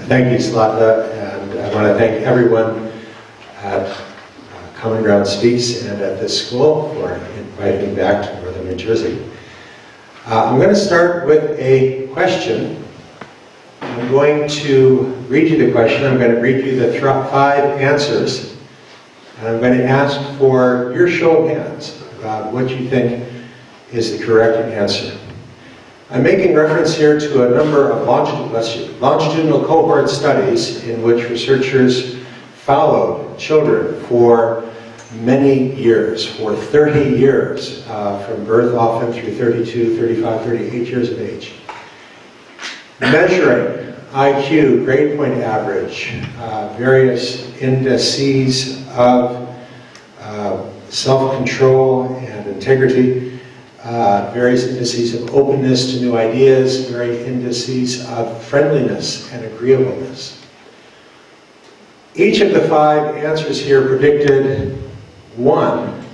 Thank you, Slata, and I want to thank everyone at Common Ground Speaks and at this school for inviting me back to Northern New Jersey. I'm going to start with a question. I'm going to read you the question. I'm going to read you the 5 answers. And I'm going to ask for your show of hands about what you think is the correct answer. I'm making reference here to a number of longitudinal cohort studies in which researchers followed children for many years, for 30 years, from birth often through 32, 35, 38 years of age. Measuring IQ, grade point average, various indices of self-control and integrity, various indices of openness to new ideas, various indices of friendliness and agreeableness. Each of the 5 answers here predicted one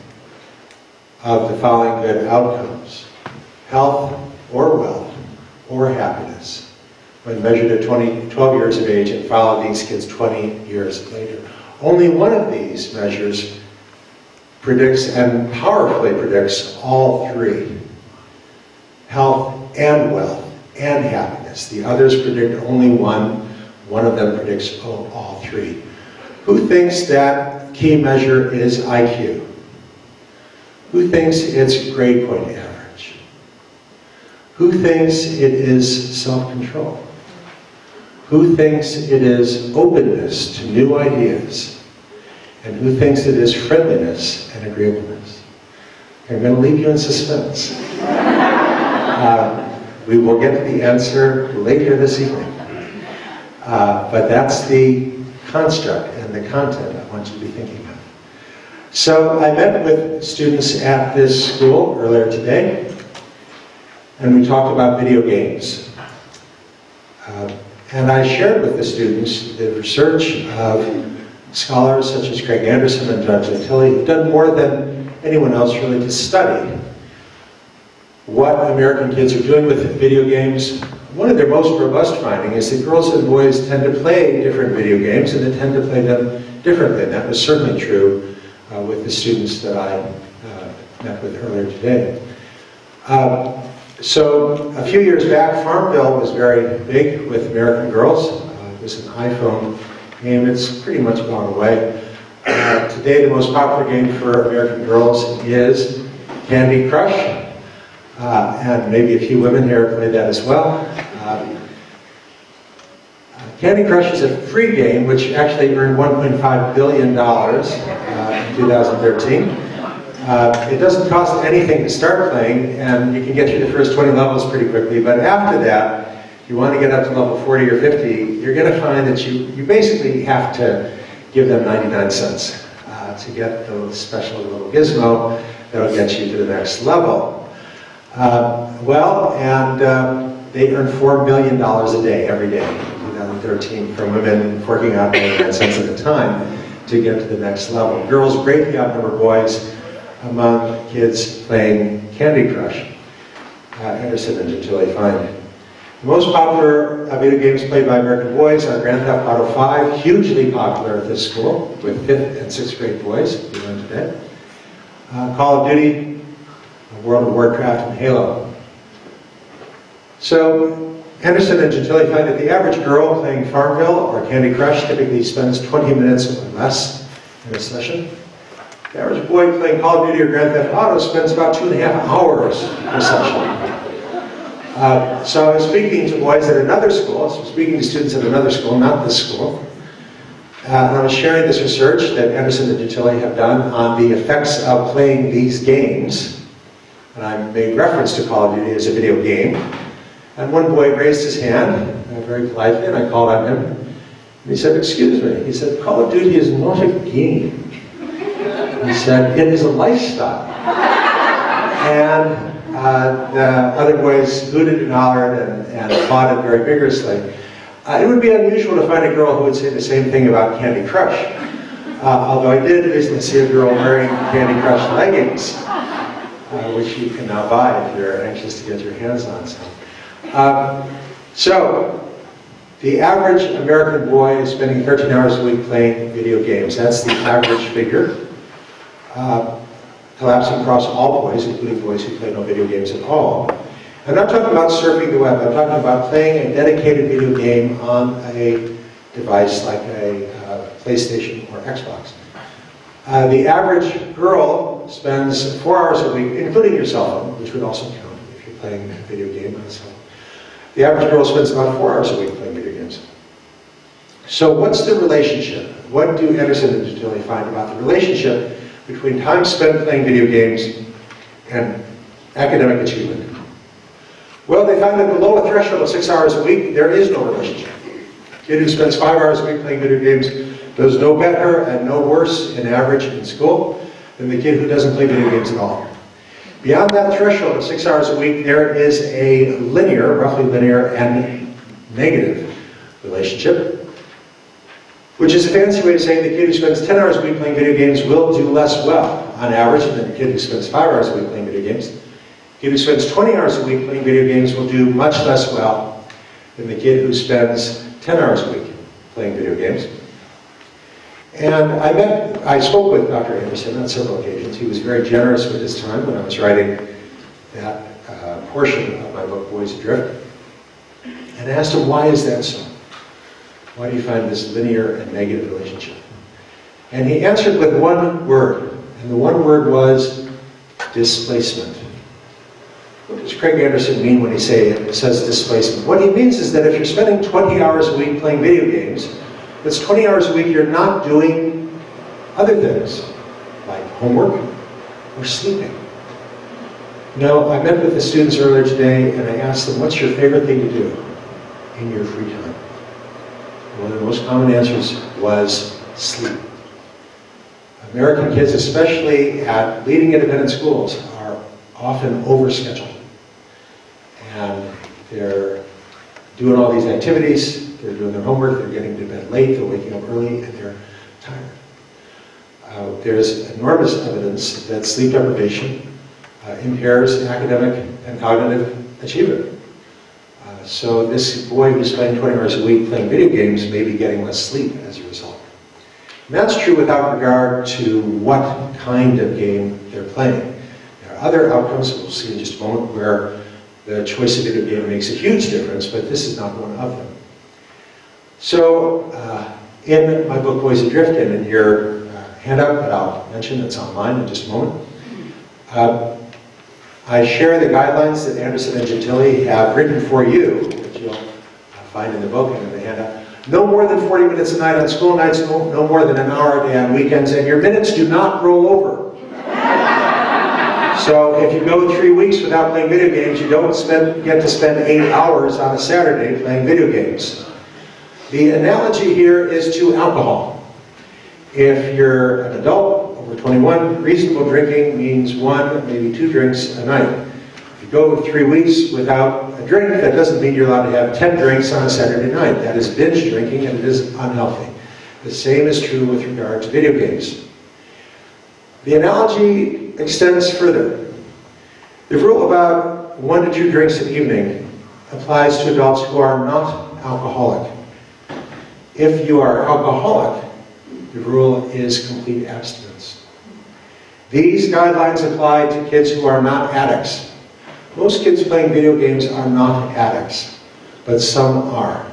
of the following good outcomes: health or wealth or happiness, when measured at 12 years of age and followed these kids 20 years later. Only one of these measures predicts and powerfully predicts all 3: health and wealth and happiness. The others predict only one. One of them predicts all 3. Who thinks that key measure is IQ? Who thinks it's grade point average? Who thinks it is self-control? Who thinks it is openness to new ideas? And who thinks it is friendliness and agreeableness? I'm going to leave you in suspense. We will get to the answer later this evening. But that's the construct and the content I want you to be thinking of. So I met with students at this school earlier today, and we talked about video games. And I shared with the students the research of scholars such as Craig Anderson and John Gentile, who've done more than anyone else really to study what American kids are doing with video games. One of their most robust findings is that girls and boys tend to play different video games, and they tend to play them differently. And that was certainly true with the students that I met with earlier today. So a few years back, Farmville was very big with American girls. It was an iPhone game. It's pretty much gone away. Today, the most popular game for American girls is Candy Crush. And maybe a few women here play that as well. Candy Crush is a free game which actually earned $1.5 billion in 2013. It doesn't cost anything to start playing, and you can get through the first 20 levels pretty quickly, but after that, if you want to get up to level 40 or 50, you're going to find that you basically have to give them 99 cents to get the special little gizmo that'll get you to the next level. They earn $4 million a day, every day, in 2013, from women forking out 99 cents at a time to get to the next level. Girls greatly outnumber boys among kids playing Candy Crush. Anderson and Gentile find. The most popular video games played by American boys are Grand Theft Auto 5, hugely popular at this school, with 5th and 6th grade boys, we learned today. Call of Duty, World of Warcraft, and Halo. So, Anderson and Gentile find that the average girl playing Farmville or Candy Crush typically spends 20 minutes or less in a session. The average boy playing Call of Duty or Grand Theft Auto spends about 2.5 hours per session. So I was speaking to boys at another school, so speaking to students at another school, not this school, and I was sharing this research that Anderson and Gentile have done on the effects of playing these games. And I made reference to Call of Duty as a video game. And one boy raised his hand, very politely, and I called on him. And he said, "Excuse me." He said, "Call of Duty is not a game." He said, "It is a lifestyle." And the other boys hooted and hollered and applauded very vigorously. It would be unusual to find a girl who would say the same thing about Candy Crush. Although I did recently see a girl wearing Candy Crush leggings, which you can now buy if you're anxious to get your hands on some. So, The average American boy is spending 13 hours a week playing video games. That's the average figure. Collapsing across all boys, including boys who play no video games at all. I'm not talking about surfing the web. I'm talking about playing a dedicated video game on a device like a PlayStation or Xbox. The average girl spends 4 hours a week, including your cell phone, which would also count if you're playing a video game on a cell phone. The average girl spends about 4 hours a week playing video games. So what's the relationship? What do Anderson and Gentili find about the relationship between time spent playing video games and academic achievement? Well, they find that below a threshold of 6 hours a week, there is no relationship. A kid who spends 5 hours a week playing video games does no better and no worse in average in school than the kid who doesn't play video games at all. Beyond that threshold of 6 hours a week, there is a linear, roughly linear, and negative relationship, which is a fancy way of saying the kid who spends 10 hours a week playing video games will do less well on average than the kid who spends 5 hours a week playing video games. The kid who spends 20 hours a week playing video games will do much less well than the kid who spends 10 hours a week playing video games. And I spoke with Dr. Anderson on several occasions. He was very generous with his time when I was writing that portion of my book, Boys Adrift. And I asked him, why is that so? Why do you find this linear and negative relationship? And he answered with one word, and the one word was displacement. What does Craig Anderson mean when he says displacement? What he means is that if you're spending 20 hours a week playing video games, that's 20 hours a week you're not doing other things, like homework or sleeping. Now, I met with the students earlier today, and I asked them, what's your favorite thing to do in your free time? One of the most common answers was sleep. American kids, especially at leading independent schools, are often overscheduled. And they're doing all these activities, they're doing their homework, they're getting to bed late, they're waking up early, and they're tired. There's enormous evidence that sleep deprivation impairs academic and cognitive achievement. So this boy who's spending 20 hours a week playing video games may be getting less sleep as a result. And that's true without regard to what kind of game they're playing. There are other outcomes, we'll see in just a moment, where the choice of video game makes a huge difference, but this is not one of them. So, in my book, Boys Adrift, and in your handout that I'll mention that's online in just a moment, I share the guidelines that Anderson and Gentili have written for you, which you'll find in the book and in the handout. No more than 40 minutes a night on school nights, no more than an hour a day on weekends, and your minutes do not roll over. So if you go 3 weeks without playing video games, you don't get to spend 8 hours on a Saturday playing video games. The analogy here is to alcohol. If you're an adult, over 21, reasonable drinking means 1, maybe 2 drinks a night. If you go 3 weeks without a drink, that doesn't mean you're allowed to have 10 drinks on a Saturday night. That is binge drinking, and it is unhealthy. The same is true with regard to video games. The analogy extends further. The rule about 1 to 2 drinks an evening applies to adults who are not alcoholic. If you are alcoholic, the rule is complete abstinence. These guidelines apply to kids who are not addicts. Most kids playing video games are not addicts, but some are.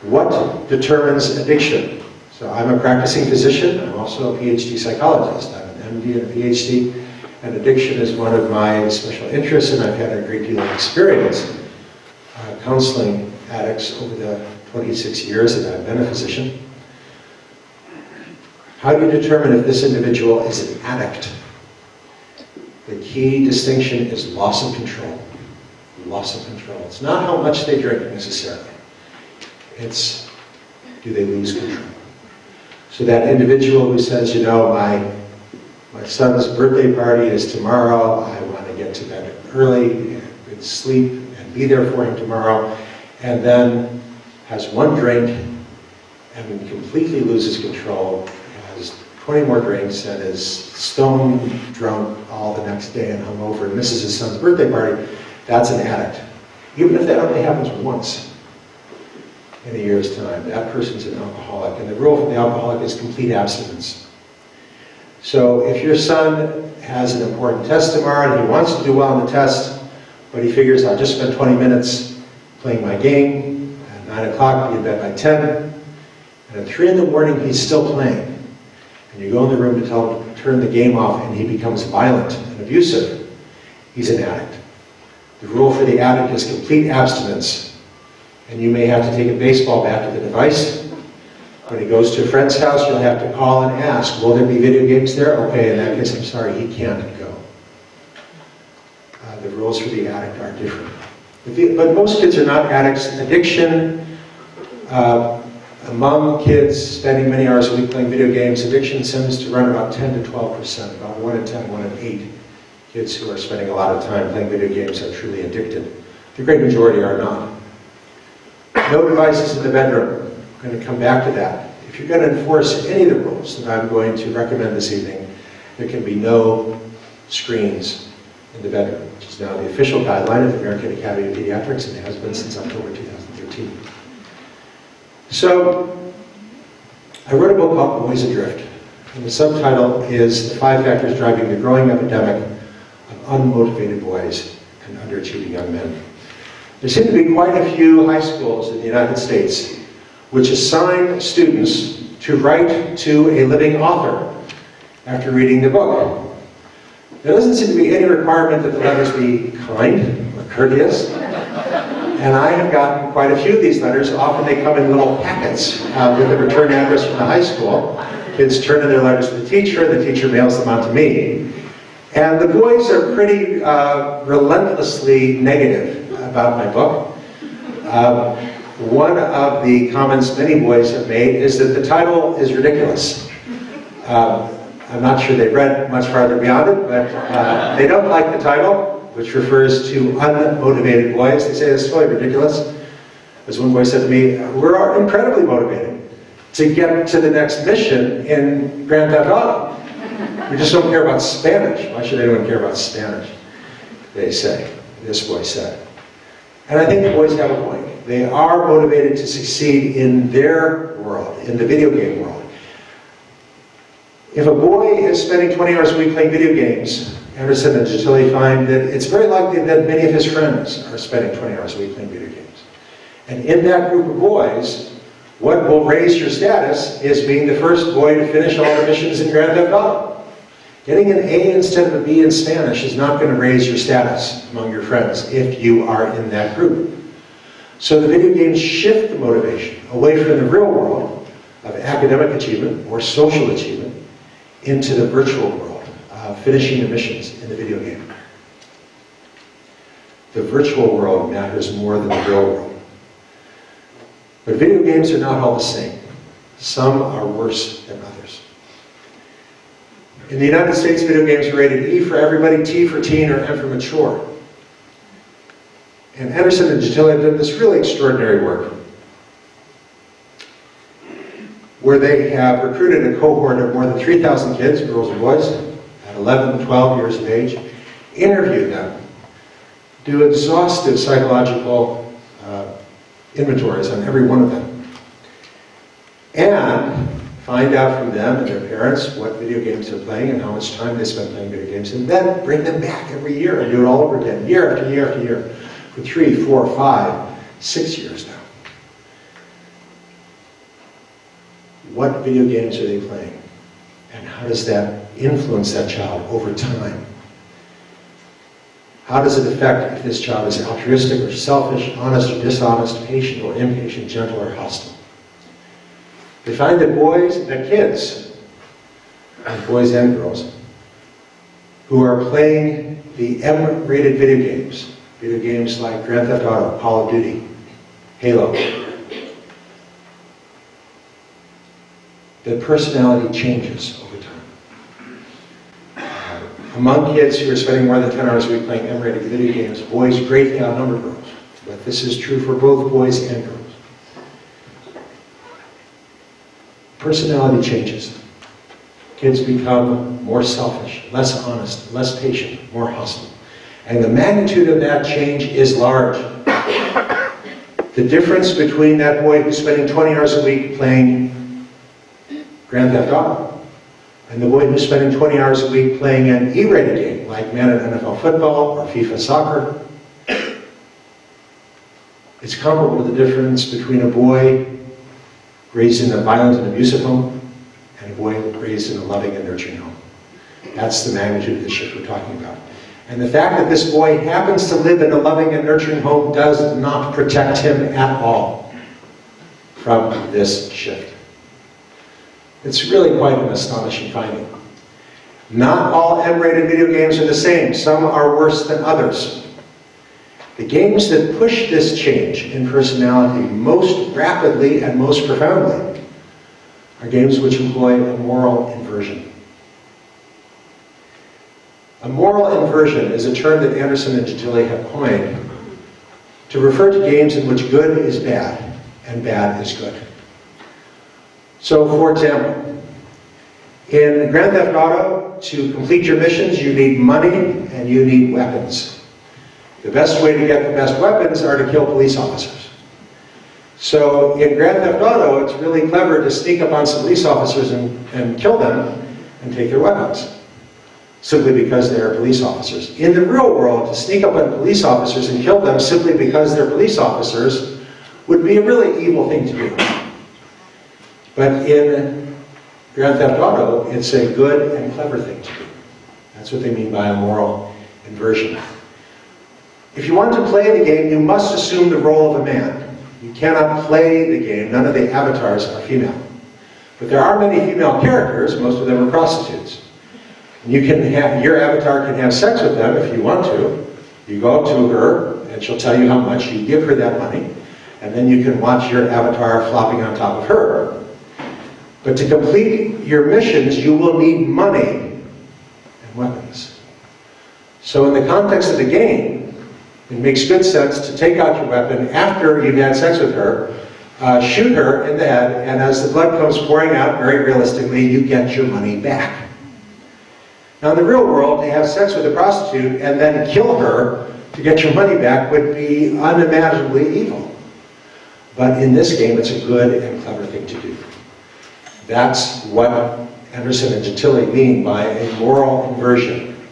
What determines addiction? So I'm a practicing physician. I'm also a PhD psychologist. I'm an MD and a PhD, and addiction is one of my special interests, and I've had a great deal of experience counseling addicts over the 26 years that I've been a physician. How do you determine if this individual is an addict? The key distinction is loss of control. Loss of control. It's not how much they drink necessarily. It's, do they lose control? So that individual who says, you know, my son's birthday party is tomorrow, I want to get to bed early, and sleep, and be there for him tomorrow, and then has 1 drink and completely loses control, has 20 more drinks, and is stone drunk all the next day and hungover and misses his son's birthday party, that's an addict. Even if that only happens once. in a year's time. That person's an alcoholic. And the rule for the alcoholic is complete abstinence. So if your son has an important test tomorrow and he wants to do well on the test, but he figures, I'll just spend 20 minutes playing my game, at 9 o'clock, be in bed by 10, and at 3 in the morning he's still playing. And you go in the room to tell him to turn the game off and he becomes violent and abusive, he's an addict. The rule for the addict is complete abstinence. And you may have to take a baseball bat to the device. When he goes to a friend's house, you'll have to call and ask, will there be video games there? Okay, in that case, I'm sorry, he can't go. The rules for the addict are different. But most kids are not addicts. Addiction, among kids spending many hours a week playing video games, addiction seems to run about 10 to 12%, about 1 in 10, 1 in 8 kids who are spending a lot of time playing video games are truly addicted. The great majority are not. No devices in the bedroom. I'm going to come back to that. If you're going to enforce any of the rules that I'm going to recommend this evening, there can be no screens in the bedroom, which is now the official guideline of the American Academy of Pediatrics, and it has been since October 2013. So, I wrote a book called Boys Adrift, and the subtitle is The 5 Factors Driving the Growing Epidemic of Unmotivated Boys and Underachieving Young Men. There seem to be quite a few high schools in the United States which assign students to write to a living author after reading the book. There doesn't seem to be any requirement that the letters be kind or courteous. And I have gotten quite a few of these letters. Often they come in little packets with the return address from the high school. Kids turn in their letters to the teacher, and the teacher mails them on to me. And the boys are pretty relentlessly negative about my book. One of the comments many boys have made is that the title is ridiculous. I'm not sure they've read much farther beyond it, but they don't like the title, which refers to unmotivated boys. They say it's totally ridiculous. As one boy said to me, we're incredibly motivated to get to the next mission in Grand Theft Auto. We just don't care about Spanish. Why should anyone care about Spanish? They say. This boy said. And I think the boys have a point. They are motivated to succeed in their world, in the video game world. If a boy is spending 20 hours a week playing video games, Anderson and Gentili find that it's very likely that many of his friends are spending 20 hours a week playing video games. And in that group of boys, what will raise your status is being the first boy to finish all the missions in Grand Theft Auto. Getting an A instead of a B in Spanish is not going to raise your status among your friends if you are in that group. So the video games shift the motivation away from the real world of academic achievement or social achievement into the virtual world of finishing the missions in the video game. The virtual world matters more than the real world. But video games are not all the same. Some are worse than others. In the United States, video games are rated E for everybody, T for teen, or M for mature. And Anderson and Gentili have done this really extraordinary work, where they have recruited a cohort of more than 3,000 kids, girls and boys, at 11 and 12 years of age, interviewed them, do exhaustive psychological inventories on every one of them, and find out from them and their parents what video games they're playing and how much time they spend playing video games, and then bring them back every year and do it all over again, year after year after year, for 3, 4, 5, 6 years now. What video games are they playing? And how does that influence that child over time? How does it affect if this child is altruistic or selfish, honest or dishonest, patient or impatient, gentle or hostile? They find that kids, boys and girls, who are playing the M-rated video games like Grand Theft Auto, Call of Duty, Halo, that personality changes over time. Among kids who are spending more than 10 hours a week playing M-rated video games, boys greatly outnumber girls. But this is true for both boys and girls. Personality changes. Kids become more selfish, less honest, less patient, more hostile. And the magnitude of that change is large. The The difference between that boy who's spending 20 hours a week playing Grand Theft Auto and the boy who's spending 20 hours a week playing an E-rated game like Madden NFL football or FIFA soccer, it's comparable to the difference between a boy raised in a violent and abusive home and a boy raised in a loving and nurturing home. That's the magnitude of the shift we're talking about. And the fact that this boy happens to live in a loving and nurturing home does not protect him at all from this shift. It's really quite an astonishing finding. Not all M-rated video games are the same. Some are worse than others. The games that push this change in personality most rapidly and most profoundly are games which employ a moral inversion. A moral inversion is a term that Anderson and Gentili have coined to refer to games in which good is bad and bad is good. So, for example, in Grand Theft Auto, to complete your missions, you need money and you need weapons. The best way to get the best weapons are to kill police officers. So in Grand Theft Auto, it's really clever to sneak up on some police officers and kill them and take their weapons, simply because they are police officers. In the real world, to sneak up on police officers and kill them simply because they're police officers would be a really evil thing to do. But in Grand Theft Auto, it's a good and clever thing to do. That's what they mean by a moral inversion. If you want to play the game, you must assume the role of a man. You cannot play the game. None of the avatars are female. But there are many female characters. Most of them are prostitutes. You can have, your avatar can have sex with them if you want to. You go up to her, and she'll tell you how much. You give her that money, and then you can watch your avatar flopping on top of her. But to complete your missions, you will need money and weapons. So in the context of the game, it makes good sense to take out your weapon after you've had sex with her, shoot her in the head, and as the blood comes pouring out, very realistically, you get your money back. Now in the real world, to have sex with a prostitute and then kill her to get your money back would be unimaginably evil. But in this game, it's a good and clever thing to do. That's what Anderson and Gentili mean by a moral inversion.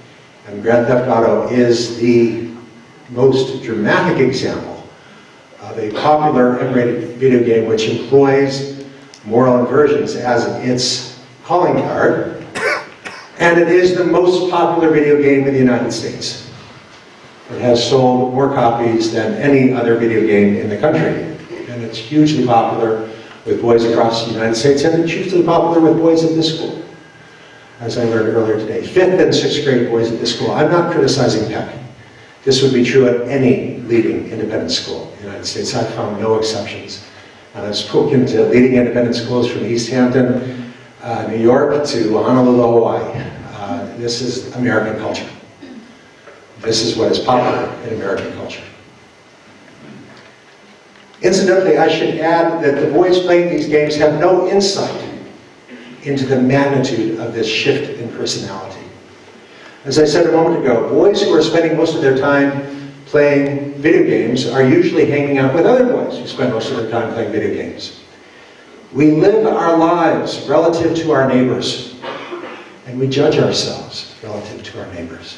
And Grand Theft Auto is the most dramatic example of a popular M-rated video game which employs moral inversions as its calling card. And it is the most popular video game in the United States. It has sold more copies than any other video game in the country. And it's hugely popular with boys across the United States, and it's hugely popular with boys at this school, as I learned earlier today. 5th and 6th grade boys at this school. I'm not criticizing Peck. This would be true at any leading independent school in the United States. I've found no exceptions. And I've spoken to leading independent schools from East Hampton, New York, to Honolulu, Hawaii. This is American culture. This is what is popular in American culture. Incidentally, I should add that the boys playing these games have no insight into the magnitude of this shift in personality. As I said a moment ago, boys who are spending most of their time playing video games are usually hanging out with other boys who spend most of their time playing video games. We live our lives relative to our neighbors, and we judge ourselves relative to our neighbors.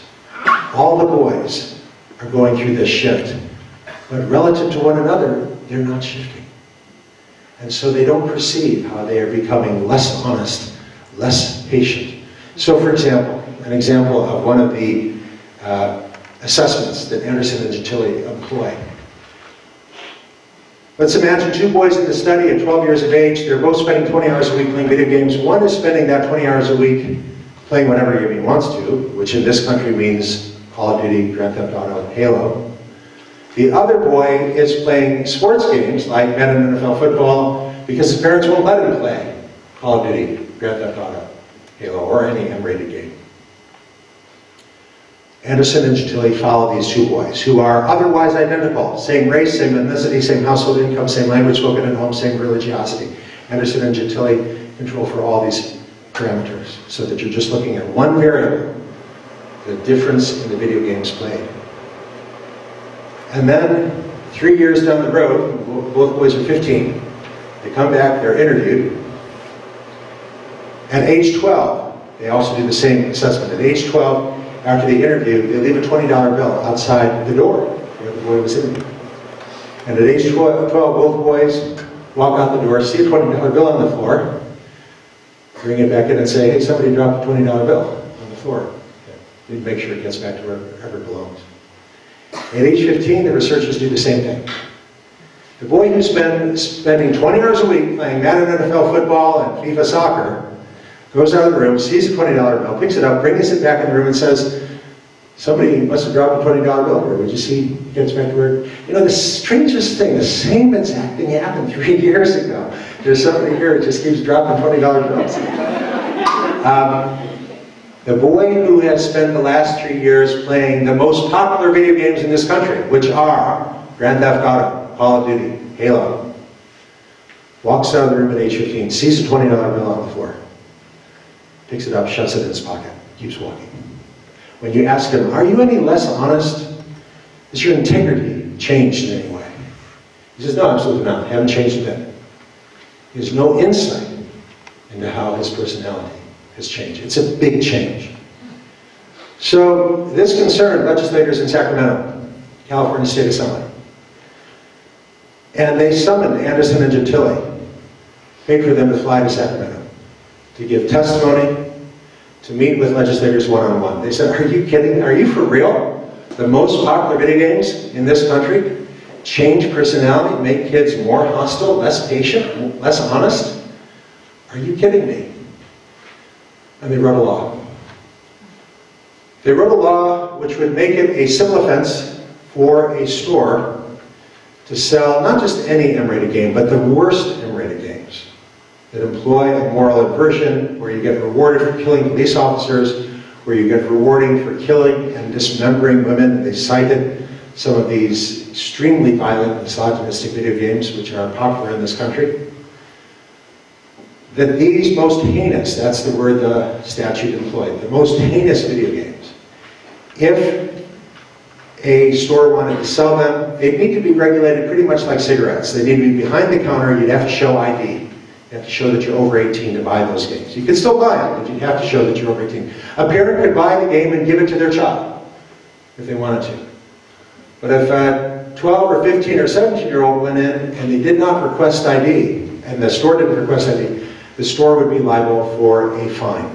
All the boys are going through this shift, but relative to one another, they're not shifting. And so they don't perceive how they are becoming less honest, less patient. So for example, an example of one of the assessments that Anderson and Gentili employ. Let's imagine two boys in the study at 12 years of age. They're both spending 20 hours a week playing video games. One is spending that 20 hours a week playing whatever game he wants to, which in this country means Call of Duty, Grand Theft Auto, Halo. The other boy is playing sports games like Madden NFL football because his parents won't let him play Call of Duty, Grand Theft Auto, Halo, or any M-rated game. Anderson and Gentili follow these two boys who are otherwise identical. Same race, same ethnicity, same household income, same language spoken at home, same religiosity. Anderson and Gentili control for all these parameters so that you're just looking at one variable, the difference in the video games played. And then 3 years down the road, both boys are 15, they come back, they're interviewed. At age 12, they also do the same assessment. At age 12, after the interview, they leave a $20 bill outside the door where the boy was interviewed. And at age 12, both boys walk out the door, see a $20 bill on the floor, bring it back in and say, hey, somebody dropped a $20 bill on the floor. You make sure it gets back to wherever it belongs. At age 15, the researchers do the same thing. The boy who's spending 20 hours a week playing Madden NFL football and FIFA soccer goes out of the room, sees a $20 bill, picks it up, brings it back in the room and says, somebody must have dropped a $20 bill here. Would you see he gets back to where... You know, the strangest thing, the same exact thing happened 3 years ago. There's somebody here who just keeps dropping $20 bills. The boy who has spent the last 3 years playing the most popular video games in this country, which are Grand Theft Auto, Call of Duty, Halo, walks out of the room at age 15, sees a $20 bill on the floor, picks it up, shoves it in his pocket, keeps walking. When you ask him, are you any less honest? Has your integrity changed in any way? He says, no, absolutely not. I haven't changed a bit. He has no insight into how his personality has changed. It's a big change. So this concerned legislators in Sacramento, California State Assembly. And they summoned Anderson and Gentile, paid for them to fly to Sacramento, to give testimony, to meet with legislators one-on-one. They said, are you kidding? Are you for real? The most popular video games in this country change personality, make kids more hostile, less patient, less honest? Are you kidding me? And they wrote a law. They wrote a law which would make it a civil offense for a store to sell not just any M-rated game, but the worst M-rated games that employ a moral inversion, where you get rewarded for killing police officers, where you get rewarding for killing and dismembering women. They cited some of these extremely violent, misogynistic video games which are popular in this country. That these most heinous, that's the word the statute employed, the most heinous video games, if a store wanted to sell them, they need to be regulated pretty much like cigarettes. They need to be behind the counter. You'd have to show ID. You have to show that you're over 18 to buy those games. You could still buy them, but you'd have to show that you're over 18. A parent could buy the game and give it to their child if they wanted to. But if a 12 or 15 or 17-year-old went in and they did not request ID, and the store didn't request ID, the store would be liable for a fine,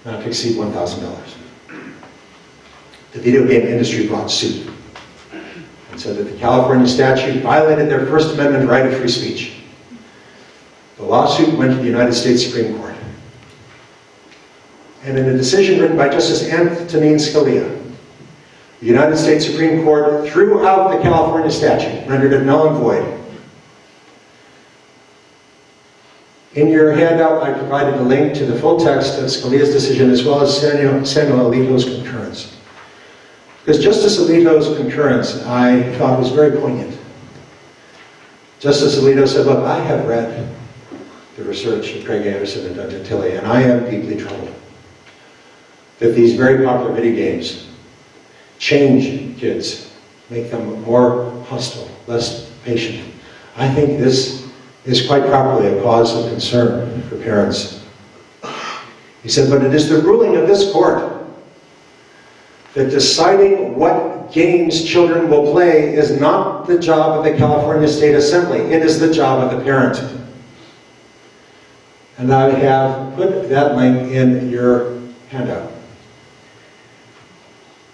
not to exceed $1,000. The video game industry brought suit and said that the California statute violated their First Amendment right of free speech. The lawsuit went to the United States Supreme Court. And in a decision written by Justice Antonin Scalia, the United States Supreme Court threw out the California statute, rendered it null and void. In your handout, I provided a link to the full text of Scalia's decision, as well as Samuel Alito's concurrence. Because Justice Alito's concurrence, I thought, was very poignant. Justice Alito said, look, I have read the research of Craig Anderson and Doug Gentile, and I am deeply troubled that these very popular video games change kids, make them more hostile, less patient. I think this is quite properly a cause of concern for parents. He said, but it is the ruling of this court that deciding what games children will play is not the job of the California State Assembly. It is the job of the parent. And I have put that link in your handout.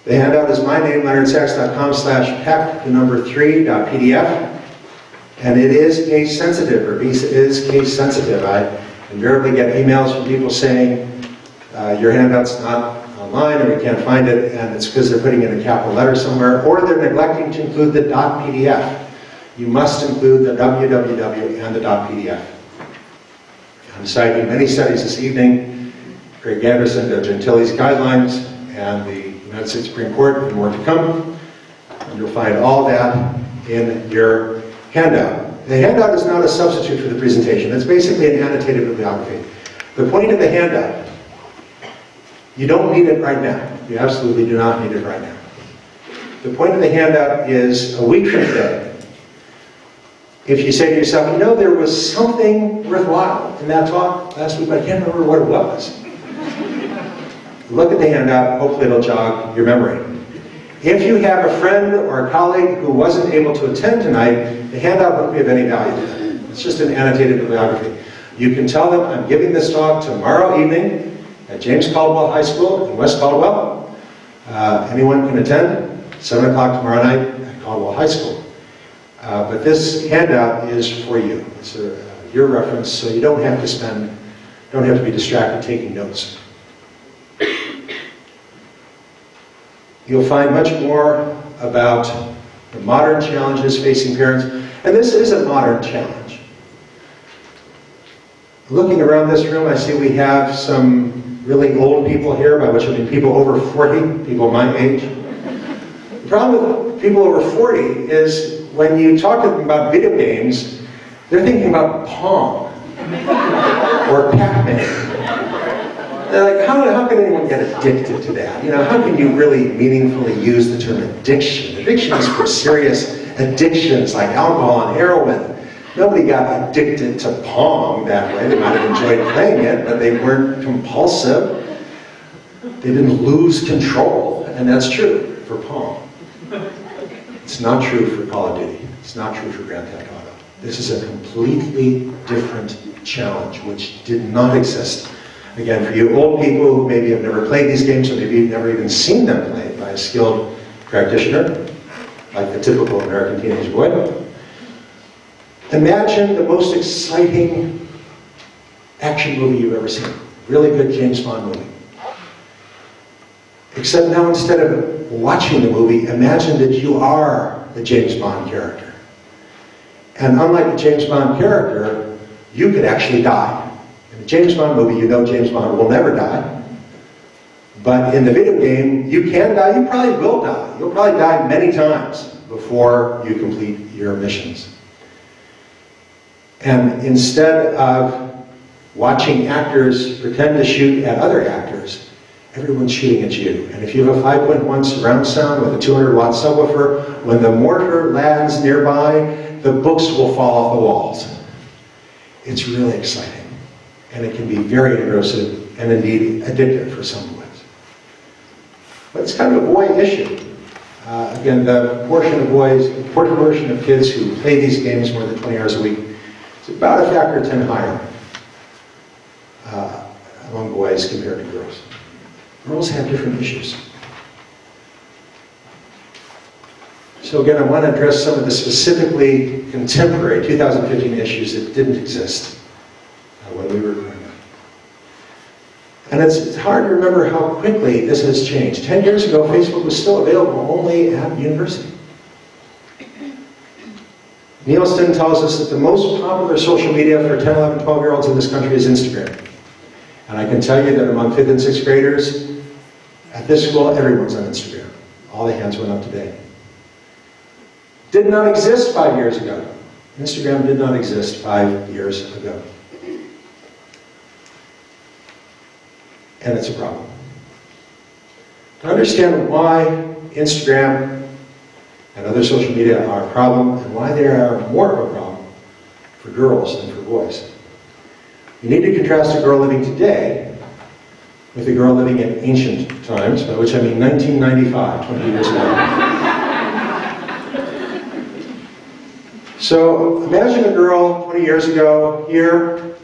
The handout is my name, leonardsax.com/PEC3.pdf. And it is case sensitive, or is case sensitive. I invariably get emails from people saying, your handout's not online, or we can't find it, and it's because they're putting in a capital letter somewhere, or they're neglecting to include the .pdf. You must include the www and the .pdf. I'm citing many studies this evening, Craig Anderson, Doug Gentile's guidelines, and the United States Supreme Court, and more to come. And you'll find all that in your handout. The handout is not a substitute for the presentation. It's basically an annotated bibliography. The point of the handout, you don't need it right now. You absolutely do not need it right now. The point of the handout is a week from today. If you say to yourself, you know, there was something worthwhile in that talk last week, but I can't remember what it was. Look at the handout, hopefully it'll jog your memory. If you have a friend or a colleague who wasn't able to attend tonight, the handout won't be of any value to them. It's just an annotated bibliography. You can tell them, I'm giving this talk tomorrow evening at James Caldwell High School in West Caldwell. Anyone can attend, 7 o'clock tomorrow night at Caldwell High School. But this handout is for you. It's your reference, so you don't have to be distracted taking notes. You'll find much more about the modern challenges facing parents, and this is a modern challenge. Looking around this room, I see we have some really old people here, by which I mean people over 40, people my age. The problem with people over 40 is when you talk to them about video games, they're thinking about Pong or Pac-Man. They're like, how can anyone get addicted to that? You know, how can you really meaningfully use the term addiction? Addiction is for serious addictions like alcohol and heroin. Nobody got addicted to Pong that way. They might have enjoyed playing it, but they weren't compulsive. They didn't lose control, and that's true for Pong. It's not true for Call of Duty. It's not true for Grand Theft Auto. This is a completely different challenge, which did not exist. Again, for you old people who maybe have never played these games, or maybe you've never even seen them played by a skilled practitioner, like the typical American teenage boy, imagine the most exciting action movie you've ever seen. Really good James Bond movie. Except now, instead of watching the movie, imagine that you are the James Bond character. And unlike the James Bond character, you could actually die. In a James Bond movie, you know James Bond will never die. But in the video game, you can die, you probably will die. You'll probably die many times before you complete your missions. And instead of watching actors pretend to shoot at other actors, everyone's shooting at you. And if you have a 5.1 surround sound with a 200-watt subwoofer, when the mortar lands nearby, the books will fall off the walls. It's really exciting. And it can be very engrossing and indeed addictive for some boys. But it's kind of a boy issue. Again, the proportion of kids who play these games more than 20 hours a week is about a factor of 10 higher among boys compared to girls. Girls have different issues. So again, I want to address some of the specifically contemporary 2015 issues that didn't exist when we were growing up. And it's hard to remember how quickly this has changed. 10 years ago, Facebook was still available only at university. Nielsen tells us that the most popular social media for 10, 11, 12-year-olds in this country is Instagram. And I can tell you that among 5th and 6th graders at this school, everyone's on Instagram. All the hands went up today. Did not exist 5 years ago. Instagram did not exist 5 years ago. And it's a problem. To understand why Instagram and other social media are a problem, and why they are more of a problem for girls than for boys, you need to contrast a girl living today with a girl living in ancient times, by which I mean 1995, 20 years ago. So imagine a girl 20 years ago here.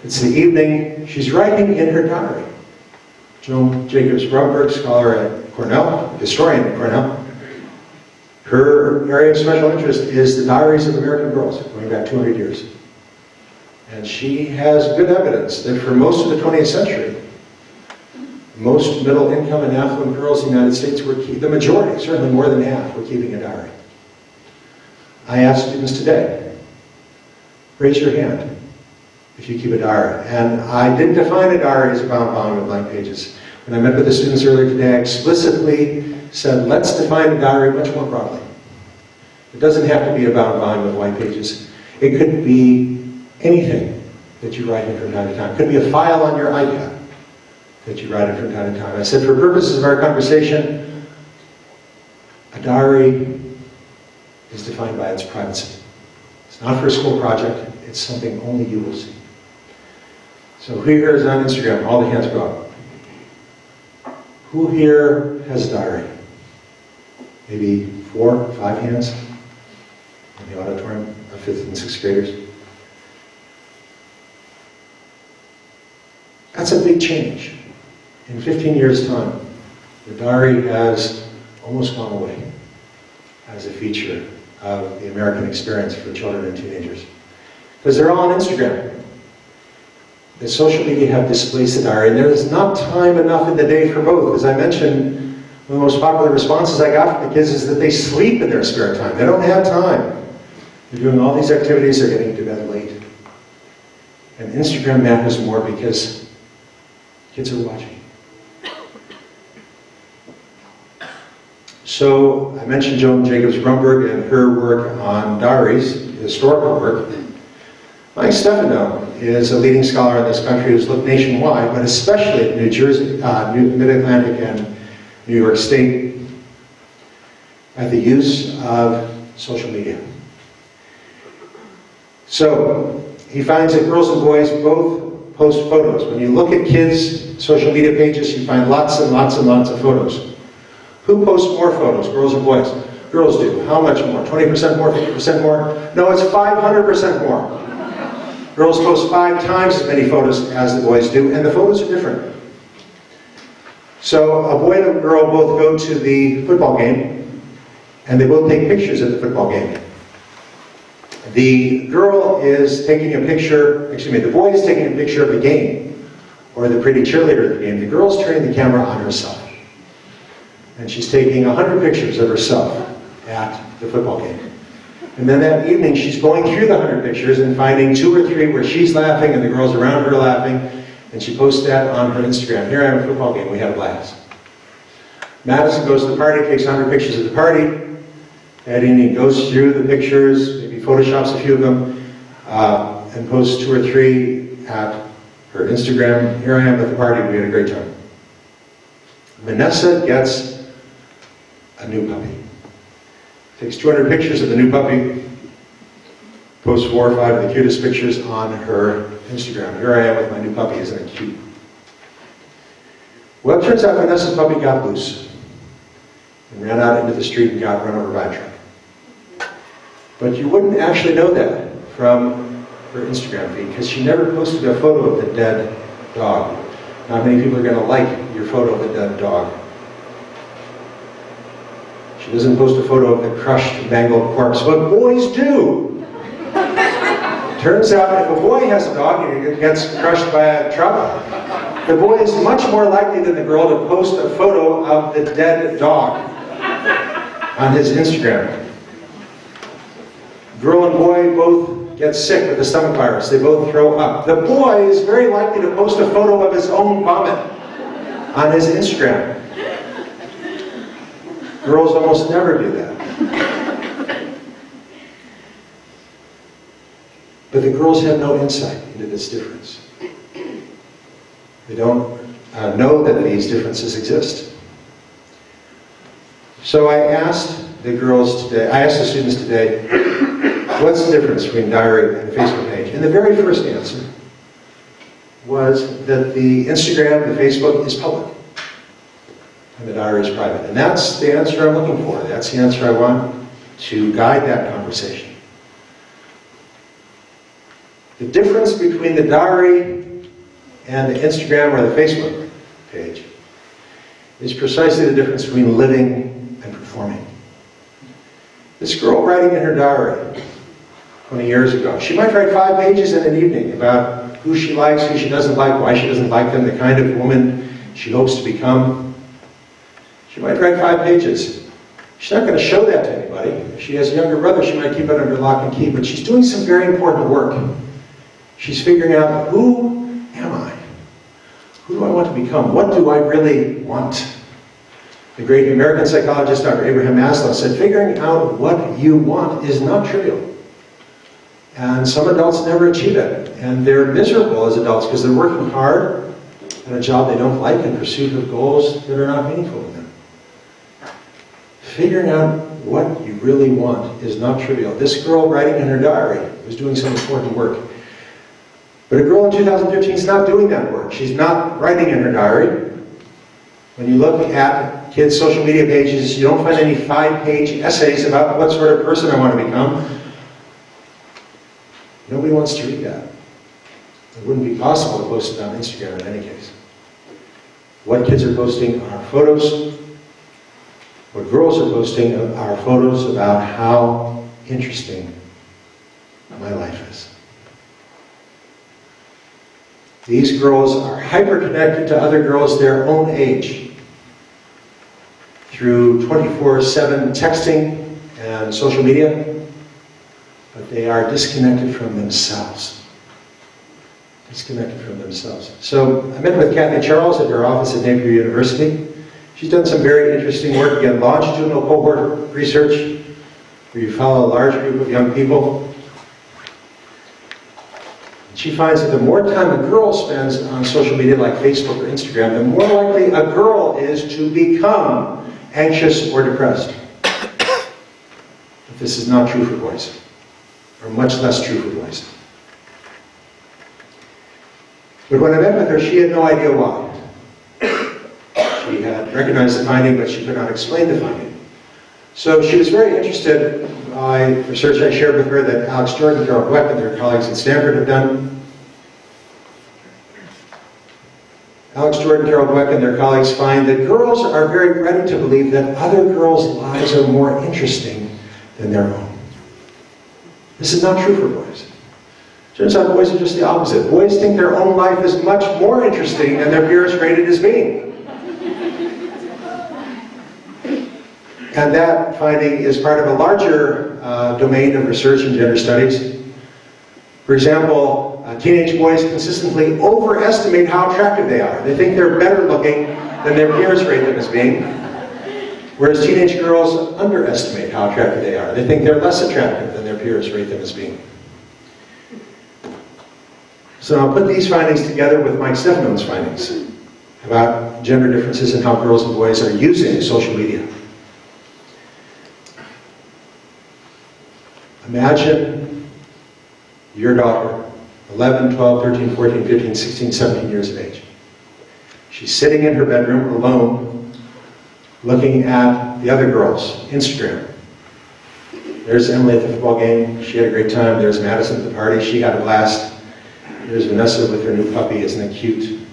It's the evening. She's writing in her diary. Joan Jacobs-Brumberg, scholar at Cornell, historian at Cornell. Her area of special interest is the diaries of American girls, going back 200 years. And she has good evidence that for most of the 20th century, most middle-income and affluent girls in the United States were the majority, certainly more than half, were keeping a diary. I ask students today, raise your hand if you keep a diary. And I didn't define a diary as a bound volume of blank pages. When I met with the students earlier today, I explicitly said, let's define a diary much more broadly. It doesn't have to be a bound volume of blank pages. It could be anything that you write in from time to time. It could be a file on your iPad that you write in from time to time. I said, for purposes of our conversation, A diary is defined by its privacy. It's not for a school project, it's something only you will see. So who here is on Instagram? All the hands go up. Who here has a diary? Maybe 4 or 5 hands in the auditorium of 5th and 6th graders. That's a big change. In 15 years' time, the diary has almost gone away as a feature of the American experience for children and teenagers. Because they're all on Instagram. The social media have displaced the diary, and there is not time enough in the day for both. As I mentioned, one of the most popular responses I got from the kids is that they sleep in their spare time. They don't have time. They're doing all these activities, they're getting to bed late. And Instagram matters more because kids are watching. So, I mentioned Joan Jacobs-Brumberg and her work on diaries, historical work. Mike Stefano is a leading scholar in this country who's looked nationwide, but especially at New Jersey, Mid-Atlantic and New York State, at the use of social media. So, he finds that girls and boys both post photos. When you look at kids' social media pages, you find lots and lots and lots of photos. Who posts more photos, girls or boys? Girls do. How much more? 20% more? 50% more? No, it's 500% more. Girls post 5 times as many photos as the boys do, and the photos are different. So a boy and a girl both go to the football game, and they both take pictures at the football game. The girl is taking a picture, the boy is taking a picture of the game, or the pretty cheerleader of the game. The girl's turning the camera on herself. And she's taking 100 pictures of herself at the football game. And then that evening, she's going through the 100 pictures and finding 2 or 3 where she's laughing and the girls around her laughing, and she posts that on her Instagram. Here I am at a football game, we had a blast. Madison goes to the party, takes 100 pictures of the party. That evening, goes through the pictures, maybe photoshops a few of them, and posts 2 or 3 at her Instagram. Here I am at the party, we had a great time. Vanessa gets a new puppy. Takes 200 pictures of the new puppy, posts 4 or 5 of the cutest pictures on her Instagram. Here I am with my new puppy, isn't it cute? Well, it turns out Vanessa's puppy got loose and ran out into the street and got run over by a truck. But you wouldn't actually know that from her Instagram feed because she never posted a photo of the dead dog. Not many people are going to like your photo of the dead dog. She doesn't post a photo of the crushed, mangled corpse, but boys do. Turns out if a boy has a dog and it gets crushed by a truck, the boy is much more likely than the girl to post a photo of the dead dog on his Instagram. Girl and boy both get sick with the stomach virus. They both throw up. The boy is very likely to post a photo of his own vomit on his Instagram. Girls almost never do that. But the girls have no insight into this difference. They don't know that these differences exist. So I asked the students today, what's the difference between diary and a Facebook page? And the very first answer was that the Instagram, the Facebook, is public. And the diary is private. And that's the answer I'm looking for. That's the answer I want to guide that conversation. The difference between the diary and the Instagram or the Facebook page is precisely the difference between living and performing. This girl writing in her diary 20 years ago, she might write 5 pages in an evening about who she likes, who she doesn't like, why she doesn't like them, the kind of woman she hopes to become. She might write 5 pages. She's not going to show that to anybody. If she has a younger brother, she might keep it under lock and key, but she's doing some very important work. She's figuring out, who am I? Who do I want to become? What do I really want? The great American psychologist, Dr. Abraham Maslow, said, figuring out what you want is not trivial. And some adults never achieve it. And they're miserable as adults because they're working hard at a job they don't like in pursuit of goals that are not meaningful to them. Figuring out what you really want is not trivial. This girl writing in her diary was doing some important work. But a girl in 2015 is not doing that work. She's not writing in her diary. When you look at kids' social media pages, you don't find any 5-page essays about what sort of person I want to become. Nobody wants to read that. It wouldn't be possible to post it on Instagram in any case. What kids are posting are photos. What girls are posting are photos about how interesting my life is. These girls are hyper-connected to other girls their own age through 24/7 texting and social media, but they are disconnected from themselves. Disconnected from themselves. So I met with Kathy Charles at her office at Napier University. She's done some very interesting work, again, longitudinal cohort research, where you follow a large group of young people. She finds that the more time a girl spends on social media like Facebook or Instagram, the more likely a girl is to become anxious or depressed. But this is not true for boys, or much less true for boys. But when I met with her, she had no idea why. She had recognized the finding, but she could not explain the finding. So she was very interested by research I shared with her that Alex Jordan, Carol Dweck, and their colleagues at Stanford have done. Alex Jordan, Carol Dweck, and their colleagues find that girls are very ready to believe that other girls' lives are more interesting than their own. This is not true for boys. Turns out boys are just the opposite. Boys think their own life is much more interesting than their peers rate it as being. And that finding is part of a larger domain of research in gender studies. For example, teenage boys consistently overestimate how attractive they are. They think they're better looking than their peers rate them as being. Whereas teenage girls underestimate how attractive they are. They think they're less attractive than their peers rate them as being. So I'll put these findings together with Mike Stefano's findings about gender differences in how girls and boys are using social media. Imagine your daughter, 11, 12, 13, 14, 15, 16, 17 years of age. She's sitting in her bedroom alone, looking at the other girls' Instagram. There's Emily at the football game. She had a great time. There's Madison at the party. She got a blast. There's Vanessa with her new puppy. Isn't it cute?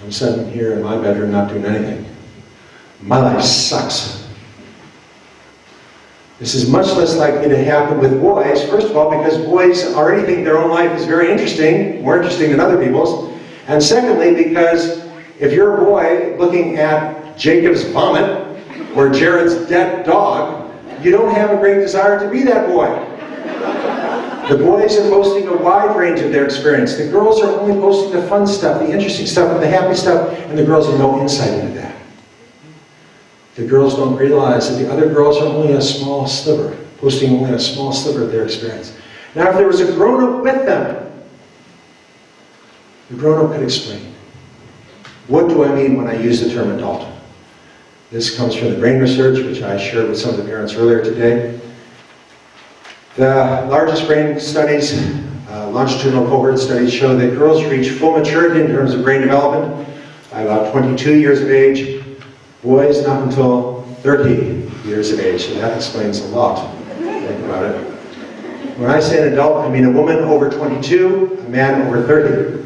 I'm sitting here in my bedroom not doing anything. My life sucks. This is much less likely to happen with boys, first of all, because boys already think their own life is very interesting, more interesting than other people's. And secondly, because if you're a boy looking at Jacob's vomit or Jared's dead dog, you don't have a great desire to be that boy. The boys are posting a wide range of their experience. The girls are only posting the fun stuff, the interesting stuff, and the happy stuff, and the girls have no insight into that. The girls don't realize that the other girls are only a small sliver, posting only a small sliver of their experience. Now, if there was a grown-up with them, the grown-up could explain. What do I mean when I use the term adult? This comes from the brain research, which I shared with some of the parents earlier today. The largest brain studies, longitudinal cohort studies, show that girls reach full maturity in terms of brain development by about 22 years of age. Boys not until 30 years of age, so that explains a lot. Think about it. When I say an adult, I mean a woman over 22, a man over 30.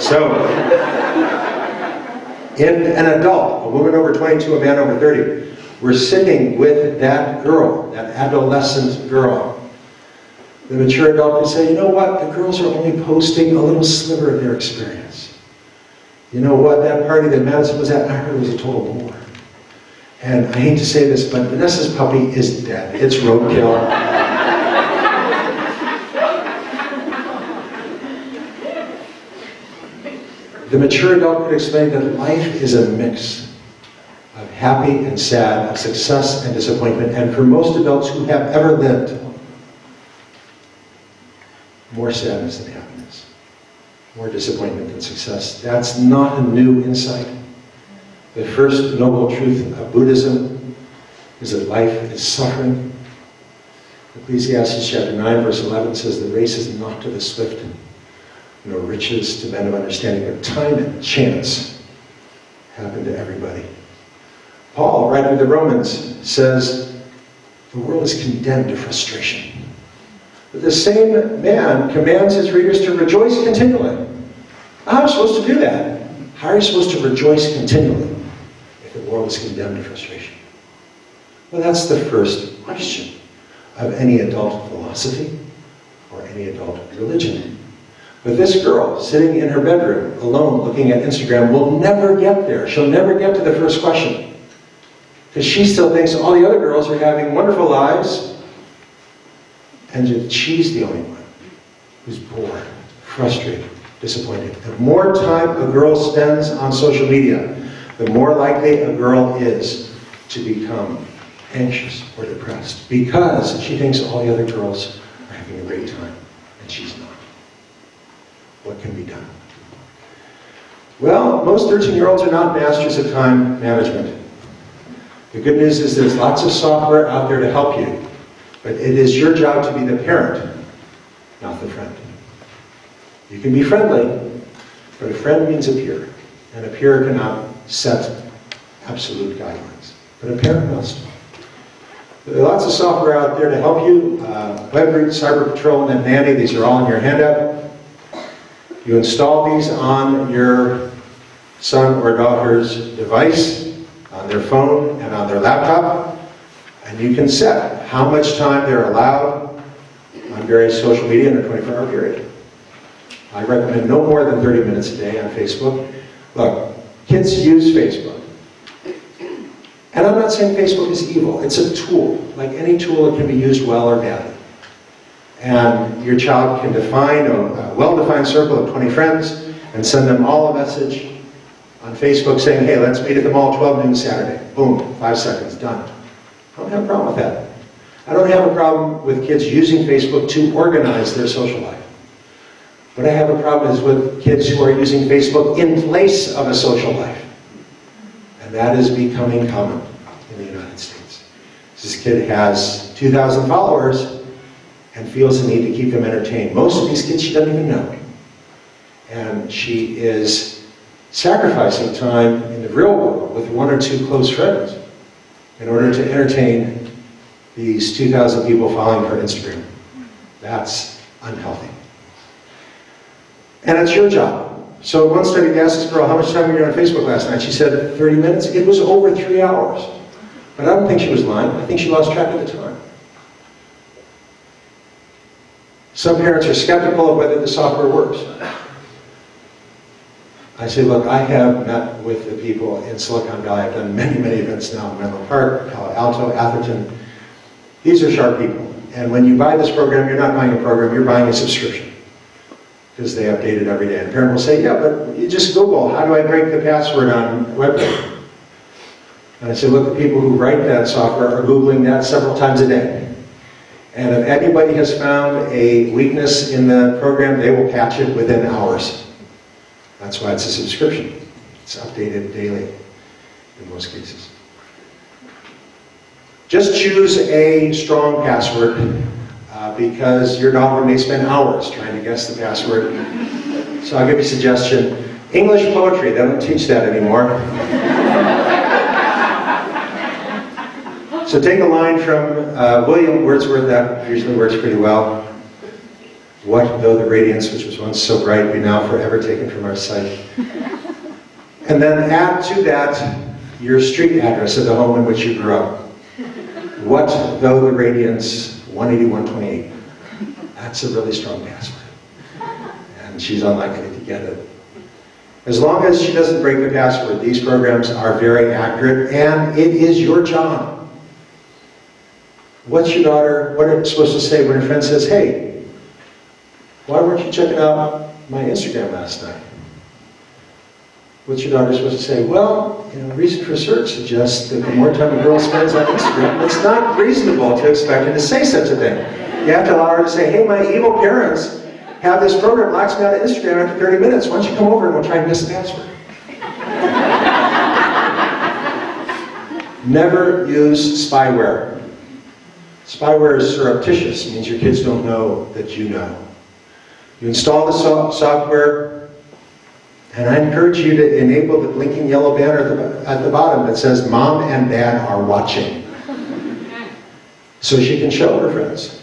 So, in an adult, a woman over 22, a man over 30, we're sitting with that girl, that adolescent girl. The mature adult can say, you know what, the girls are only posting a little sliver of their experience. You know what, that party that Madison was at, I heard it was a total bore. And I hate to say this, but Vanessa's puppy is dead. It's roadkill. The mature adult could explain that life is a mix of happy and sad, of success and disappointment. And for most adults who have ever lived, more sadness than happiness. More disappointment than success. That's not a new insight. The first noble truth of Buddhism is that life is suffering. Ecclesiastes chapter 9, verse 11 says, the race is not to the swift, nor riches to men of understanding, but time and chance happen to everybody. Paul, writing to the Romans, says, the world is condemned to frustration. But the same man commands his readers to rejoice continually. How are you supposed to do that? How are you supposed to rejoice continually if the world is condemned to frustration? Well, that's the first question of any adult philosophy or any adult religion. But this girl, sitting in her bedroom, alone, looking at Instagram, will never get there. She'll never get to the first question. Because she still thinks all the other girls are having wonderful lives, and she's the only one who's bored, frustrated, disappointed. The more time a girl spends on social media, the more likely a girl is to become anxious or depressed, because she thinks all the other girls are having a great time, and she's not. What can be done? Well, most 13-year-olds are not masters of time management. The good news is there's lots of software out there to help you, but it is your job to be the parent, not the friend. You can be friendly, but a friend means a peer, and a peer cannot set absolute guidelines, but a parent must. There are lots of software out there to help you. WebRoot, Cyber Patrol, and Nanny, these are all in your handout. You install these on your son or daughter's device, on their phone and on their laptop, and you can set how much time they're allowed on various social media in a 24-hour period. I recommend no more than 30 minutes a day on Facebook. Look, kids use Facebook. And I'm not saying Facebook is evil. It's a tool. Like any tool, it can be used well or badly. And your child can define a well-defined circle of 20 friends and send them all a message on Facebook saying, hey, let's meet at the mall 12 noon Saturday. Boom, 5 seconds, done. I don't have a problem with that. I don't have a problem with kids using Facebook to organize their social life. What I have a problem is with kids who are using Facebook in place of a social life. And that is becoming common in the United States. This kid has 2,000 followers and feels the need to keep them entertained. Most of these kids she doesn't even know. And she is sacrificing time in the real world with 1 or 2 close friends in order to entertain these 2,000 people following her Instagram. That's unhealthy. And it's your job. So one study, they asked this girl, how much time were you on Facebook last night? She said 30 minutes. It was over 3 hours. But I don't think she was lying. I think she lost track of the time. Some parents are skeptical of whether the software works. I say, look, I have met with the people in Silicon Valley. I've done many, many events now in Menlo Park, Palo Alto, Atherton. These are sharp people. And when you buy this program, you're not buying a program, you're buying a subscription. Because they update it every day. And a parent will say, yeah, but you just Google, how do I break the password on WebRoot? And I say, look, the people who write that software are Googling that several times a day. And if anybody has found a weakness in the program, they will catch it within hours. That's why it's a subscription. It's updated daily in most cases. Just choose a strong password because your daughter may spend hours trying to guess the password. So I'll give you a suggestion. English poetry, they don't teach that anymore. So take a line from William Wordsworth, that usually works pretty well. What though the radiance which was once so bright be now forever taken from our sight? And then add to that your street address of the home in which you grew up. What though the radiance 18128? That's a really strong password. And she's unlikely to get it. As long as she doesn't break the password, these programs are very accurate, and it is your job. What's your daughter, what are you supposed to say when her friend says, hey, why weren't you checking out my Instagram last night? What's your daughter supposed to say? Well, recent research suggests that the more time a girl spends on Instagram, it's not reasonable to expect her to say such a thing. You have to allow her to say, hey, my evil parents have this program that locks me out of Instagram after 30 minutes. Why don't you come over and we'll try and guess the password? Never use spyware. Spyware is surreptitious, means your kids don't know that you know. You install the software, and I encourage you to enable the blinking yellow banner at the bottom that says, Mom and Dad are watching. So she can show her friends.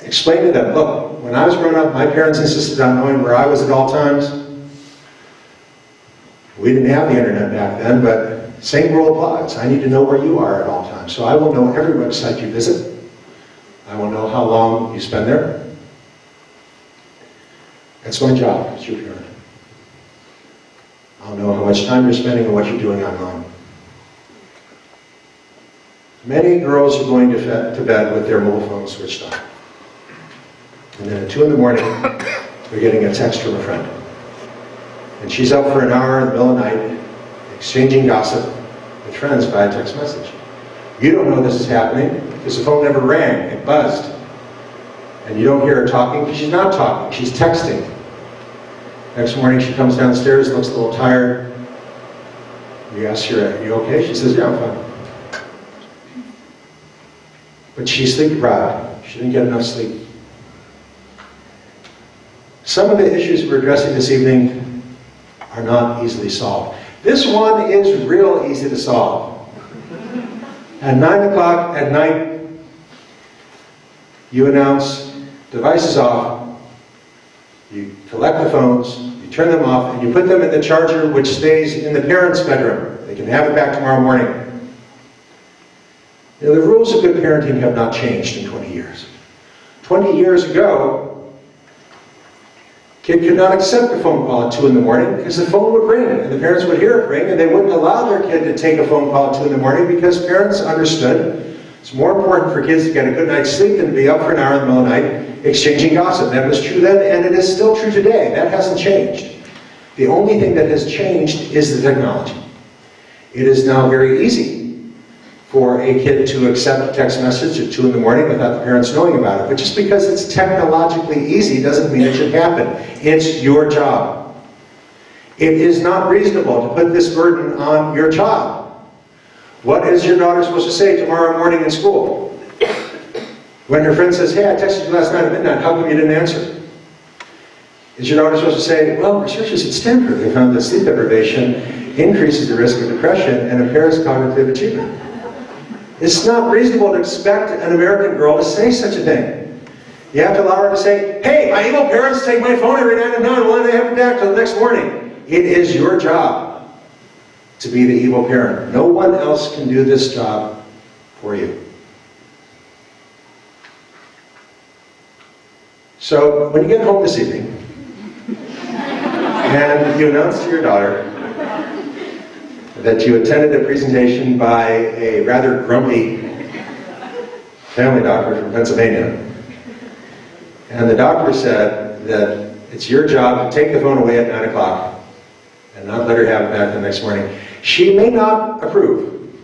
Explain to them, look, when I was growing up, my parents insisted on knowing where I was at all times. We didn't have the internet back then, but same rule applies. I need to know where you are at all times. So I will know every website you visit. I will know how long you spend there. That's my job as your parent. I'll know how much time you're spending and what you're doing online. Many girls are going to bed with their mobile phones switched on. And then at 2 in the morning, they're getting a text from a friend. And she's up for an hour in the middle of the night, exchanging gossip with friends via text message. You don't know this is happening because the phone never rang, it buzzed. And you don't hear her talking because she's not talking, she's texting. Next morning she comes downstairs, looks a little tired. You ask her, are you okay? She says, yeah, I'm fine. But she's sleep deprived. She didn't get enough sleep. Some of the issues we're addressing this evening are not easily solved. This one is real easy to solve. At 9 o'clock at night, you announce, devices off, you collect the phones, you turn them off, and you put them in the charger which stays in the parents' bedroom. They can have it back tomorrow morning. You know, the rules of good parenting have not changed in 20 years. 20 years ago, kid could not accept a phone call at 2 in the morning because the phone would ring and the parents would hear it ring and they wouldn't allow their kid to take a phone call at 2 in the morning because parents understood it's more important for kids to get a good night's sleep than to be up for an hour in the middle of the night exchanging gossip. That was true then and it is still true today. That hasn't changed. The only thing that has changed is the technology. It is now very easy for a kid to accept a text message at 2 in the morning without the parents knowing about it. But just because it's technologically easy doesn't mean it should happen. It's your job. It is not reasonable to put this burden on your child. What is your daughter supposed to say tomorrow morning in school? When her friend says, hey, I texted you last night at midnight, how come you didn't answer? Is your daughter supposed to say, well, researchers at Stanford have found that sleep deprivation increases the risk of depression and impairs cognitive achievement? It's not reasonable to expect an American girl to say such a thing. You have to allow her to say, hey, my evil parents take my phone every night and now and why do they have it back till the next morning? It is your job to be the evil parent. No one else can do this job for you. So when you get home this evening and you announce to your daughter that you attended a presentation by a rather grumpy family doctor from Pennsylvania. And the doctor said that it's your job to take the phone away at 9 o'clock and not let her have it back the next morning. She may not approve.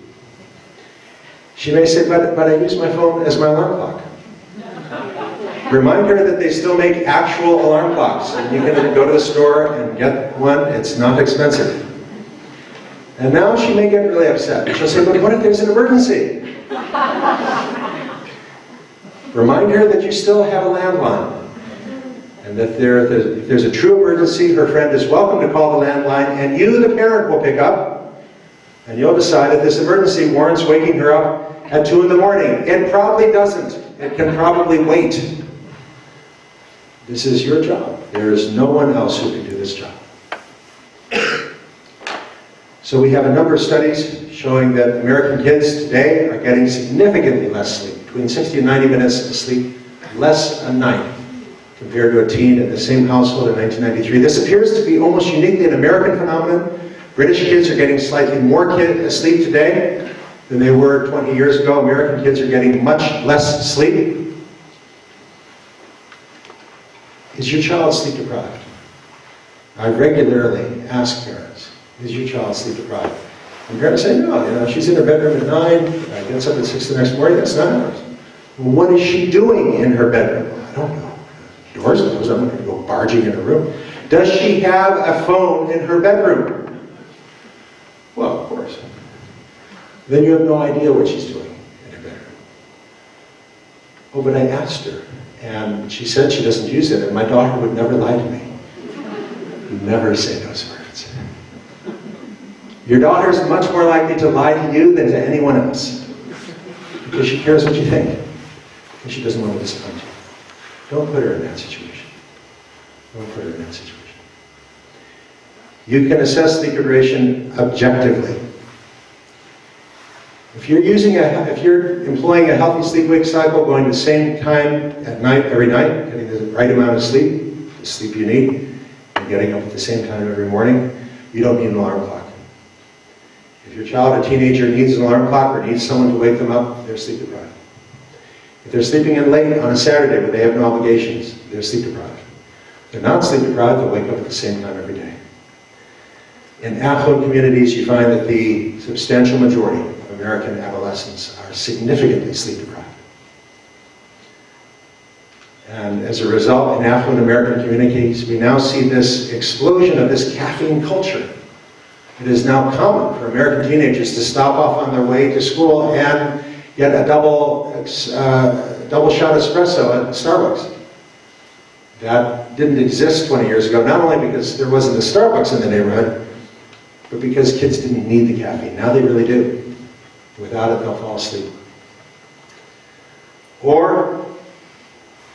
She may say, but I use my phone as my alarm clock. Remind her that they still make actual alarm clocks. And you can go to the store and get one. It's not expensive. And now she may get really upset. She'll say, but what if there's an emergency? Remind her that you still have a landline. And that if there's a true emergency, her friend is welcome to call the landline, and you, the parent, will pick up, and you'll decide if this emergency warrants waking her up at 2 in the morning. It probably doesn't. It can probably wait. This is your job. There is no one else who can do this job. So we have a number of studies showing that American kids today are getting significantly less sleep, between 60 and 90 minutes of sleep less a night compared to a teen in the same household in 1993. This appears to be almost uniquely an American phenomenon. British kids are getting slightly more sleep today than they were 20 years ago. American kids are getting much less sleep. Is your child sleep deprived? I regularly ask parents, is your child sleep deprived? And parents say, no, she's in her bedroom at 9, gets up at 6 the next morning, that's 9 hours. Well, what is she doing in her bedroom? I don't know. Doors closed, I'm not going to go barging in her room. Does she have a phone in her bedroom? Well, of course. Then you have no idea what she's doing in her bedroom. Oh, but I asked her, and she said she doesn't use it, and my daughter would never lie to me. Never say those words. Your daughter is much more likely to lie to you than to anyone else, because she cares what you think, and she doesn't want to disappoint you. Don't put her in that situation. Don't put her in that situation. You can assess sleep deprivation objectively. If you're employing a healthy sleep-wake cycle, going to the same time at night, every night, getting the right amount of sleep, the sleep you need, and getting up at the same time every morning, you don't need an alarm clock. If your child or teenager needs an alarm clock or needs someone to wake them up, they're sleep deprived. If they're sleeping in late on a Saturday where they have no obligations, they're sleep deprived. If they're not sleep deprived, they'll wake up at the same time every day. In affluent communities, you find that the substantial majority of American adolescents are significantly sleep deprived. And as a result, in affluent American communities, we now see this explosion of this caffeine culture. It is now common for American teenagers to stop off on their way to school and get a double shot espresso at Starbucks. That didn't exist 20 years ago, not only because there wasn't a Starbucks in the neighborhood, but because kids didn't need the caffeine. Now they really do. Without it, they'll fall asleep. Or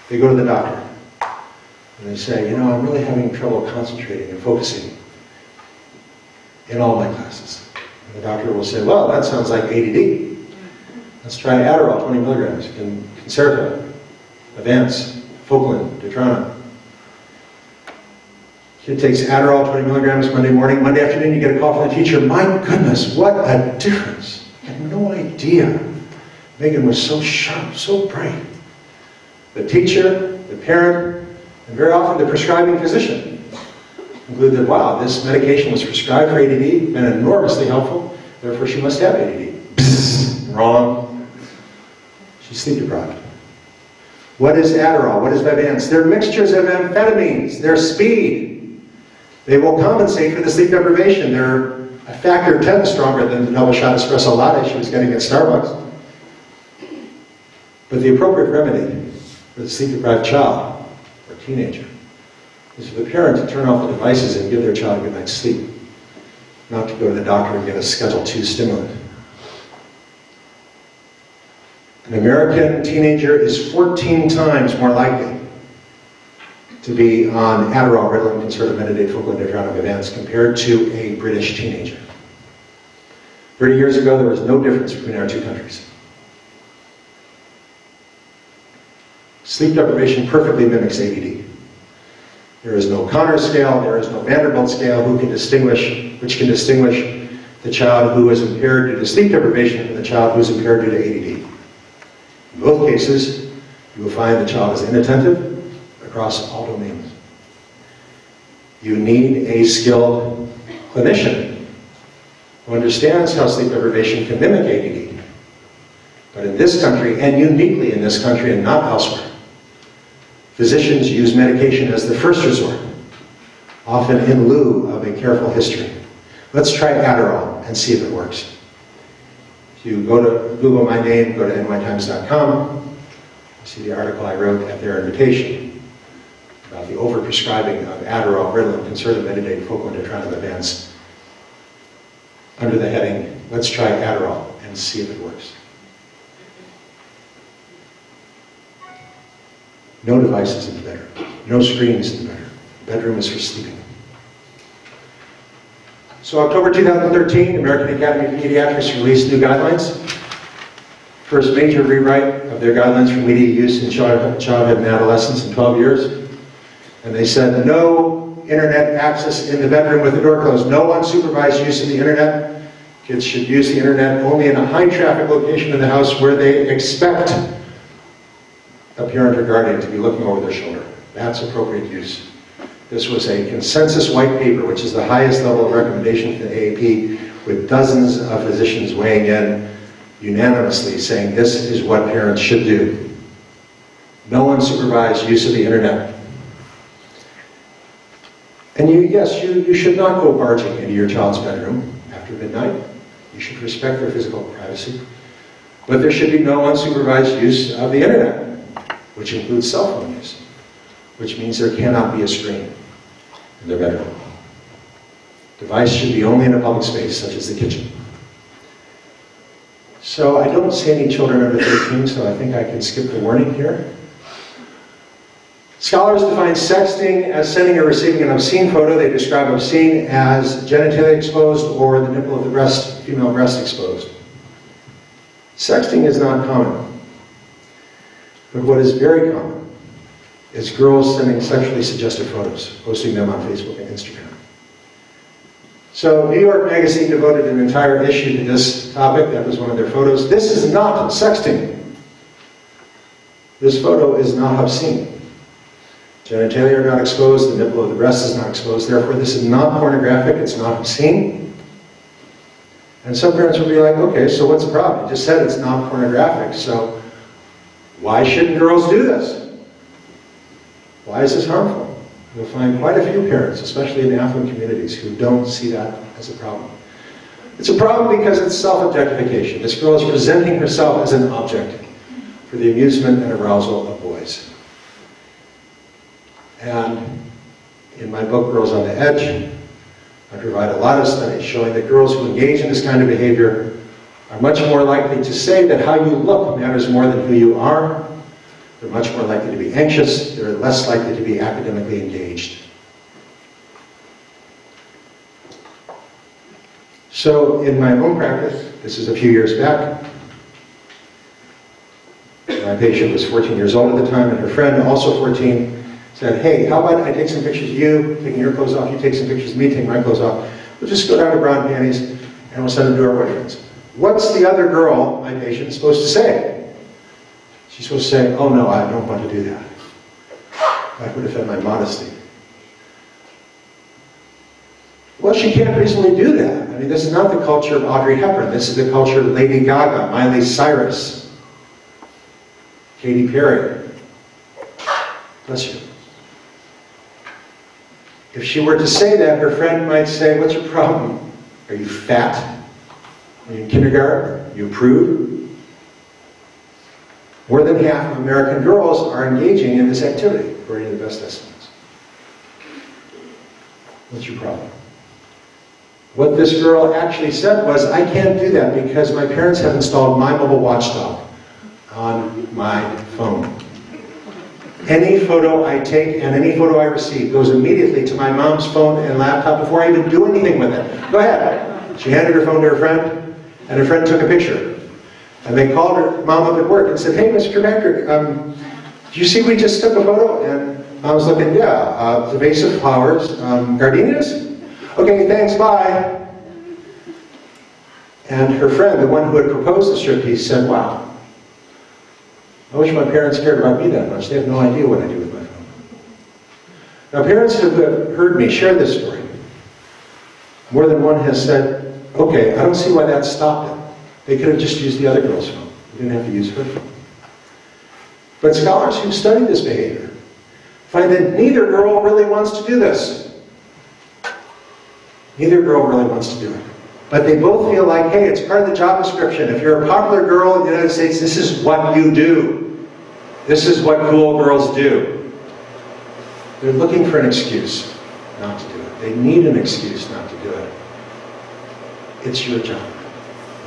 they go to the doctor and they say, you know, I'm really having trouble concentrating and focusing in all my classes. And the doctor will say, well, that sounds like ADD. Let's try Adderall, 20 milligrams, Concerta, Avance, Focalin, Detrana. Kid takes Adderall, 20 milligrams Monday morning. Monday afternoon, you get a call from the teacher. My goodness, what a difference. I had no idea. Megan was so sharp, so bright. The teacher, the parent, and very often the prescribing physician conclude that, wow, this medication was prescribed for ADD, been enormously helpful, therefore she must have ADD. Psst, wrong. She's sleep deprived. What is Adderall? What is Vyvanse? They're mixtures of amphetamines. They're speed. They will compensate for the sleep deprivation. They're a factor 10 stronger than the double shot espresso latte she was getting at Starbucks. But the appropriate remedy for the sleep deprived child or teenager is for the parent to turn off the devices and give their child a good night's sleep, not to go to the doctor and get a Schedule II stimulant. An American teenager is 14 times more likely to be on Adderall, Ritalin, Concerta, Metadate, Focalin, Detrana, Vyvanse compared to a British teenager. 30 years ago, there was no difference between our two countries. Sleep deprivation perfectly mimics ADD. There is no Connor scale, there is no Vanderbilt scale which can distinguish the child who is impaired due to sleep deprivation from the child who is impaired due to ADD. In both cases, you will find the child is inattentive across all domains. You need a skilled clinician who understands how sleep deprivation can mimic ADD. But in this country, and uniquely in this country and not elsewhere, physicians use medication as the first resort, often in lieu of a careful history. Let's try Adderall and see if it works. If you go to Google my name, go to nytimes.com, see the article I wrote at their invitation about the overprescribing of Adderall, Ritalin, Concerta, Metadate, Focalin, Detrana, Vyvanse, under the heading, let's try Adderall and see if it works. No devices in the bedroom. No screens in the bedroom. The bedroom is for sleeping. So October 2013, American Academy of Pediatrics released new guidelines. First major rewrite of their guidelines for media use in childhood and adolescence in 12 years. And they said no internet access in the bedroom with the door closed. No unsupervised use of the internet. Kids should use the internet only in a high traffic location in the house where they expect a parent or guardian to be looking over their shoulder. That's appropriate use. This was a consensus white paper, which is the highest level of recommendation for the AAP, with dozens of physicians weighing in unanimously saying this is what parents should do. No unsupervised use of the internet. And you should not go barging into your child's bedroom after midnight. You should respect their physical privacy. But there should be no unsupervised use of the internet, which includes cell phone use, which means there cannot be a screen in their bedroom. Device should be only in a public space, such as the kitchen. So I don't see any children under 13, so I think I can skip the warning here. Scholars define sexting as sending or receiving an obscene photo. They describe obscene as genitalia exposed or the nipple of the breast, female breast exposed. Sexting is not common. But what is very common is girls sending sexually suggestive photos, posting them on Facebook and Instagram. So New York Magazine devoted an entire issue to this topic. That was one of their photos. This is not sexting. This photo is not obscene. Genitalia are not exposed, the nipple of the breast is not exposed, therefore this is not pornographic, it's not obscene. And some parents will be like, okay, so what's the problem? You just said it's not pornographic, so why shouldn't girls do this? Why is this harmful? You'll find quite a few parents, especially in affluent communities, who don't see that as a problem. It's a problem because it's self-objectification. This girl is presenting herself as an object for the amusement and arousal of boys. And in my book, Girls on the Edge, I provide a lot of studies showing that girls who engage in this kind of behavior are much more likely to say that how you look matters more than who you are. They're much more likely to be anxious. They're less likely to be academically engaged. So in my own practice, this is a few years back, my patient was 14 years old at the time, and her friend, also 14, said, hey, how about I take some pictures of you, taking your clothes off, you take some pictures of me, taking my clothes off. We'll just go down to bra and panties, and we'll send them to our boyfriends. What's the other girl, my patient, supposed to say? She's supposed to say, oh no, I don't want to do that. That would offend my modesty. Well, she can't reasonably do that. I mean, this is not the culture of Audrey Hepburn. This is the culture of Lady Gaga, Miley Cyrus, Katy Perry. Bless you. If she were to say that, her friend might say, what's your problem? Are you fat? Are you in kindergarten? Are you a prude? More than half of American girls are engaging in this activity, according to the best estimates. What's your problem? What this girl actually said was, I can't do that because my parents have installed my mobile watchdog on my phone. Any photo I take and any photo I receive goes immediately to my mom's phone and laptop before I even do anything with it. Go ahead. She handed her phone to her friend, and her friend took a picture. And they called her mom up at work and said, hey, Mr. Kirkpatrick, do you see we just took a photo? And I was looking, yeah, the vase of flowers, gardenias? Okay, thanks, bye. And her friend, the one who had proposed the striptease, said, wow, I wish my parents cared about me that much. They have no idea what I do with my phone. Now, parents who have heard me share this story, more than one has said, okay, I don't see why that stopped it. They could have just used the other girl's phone. They didn't have to use her phone. But scholars who study this behavior find that neither girl really wants to do this. Neither girl really wants to do it. But they both feel like, hey, it's part of the job description. If you're a popular girl in the United States, this is what you do. This is what cool girls do. They're looking for an excuse not to do it. They need an excuse not to do it. It's your job.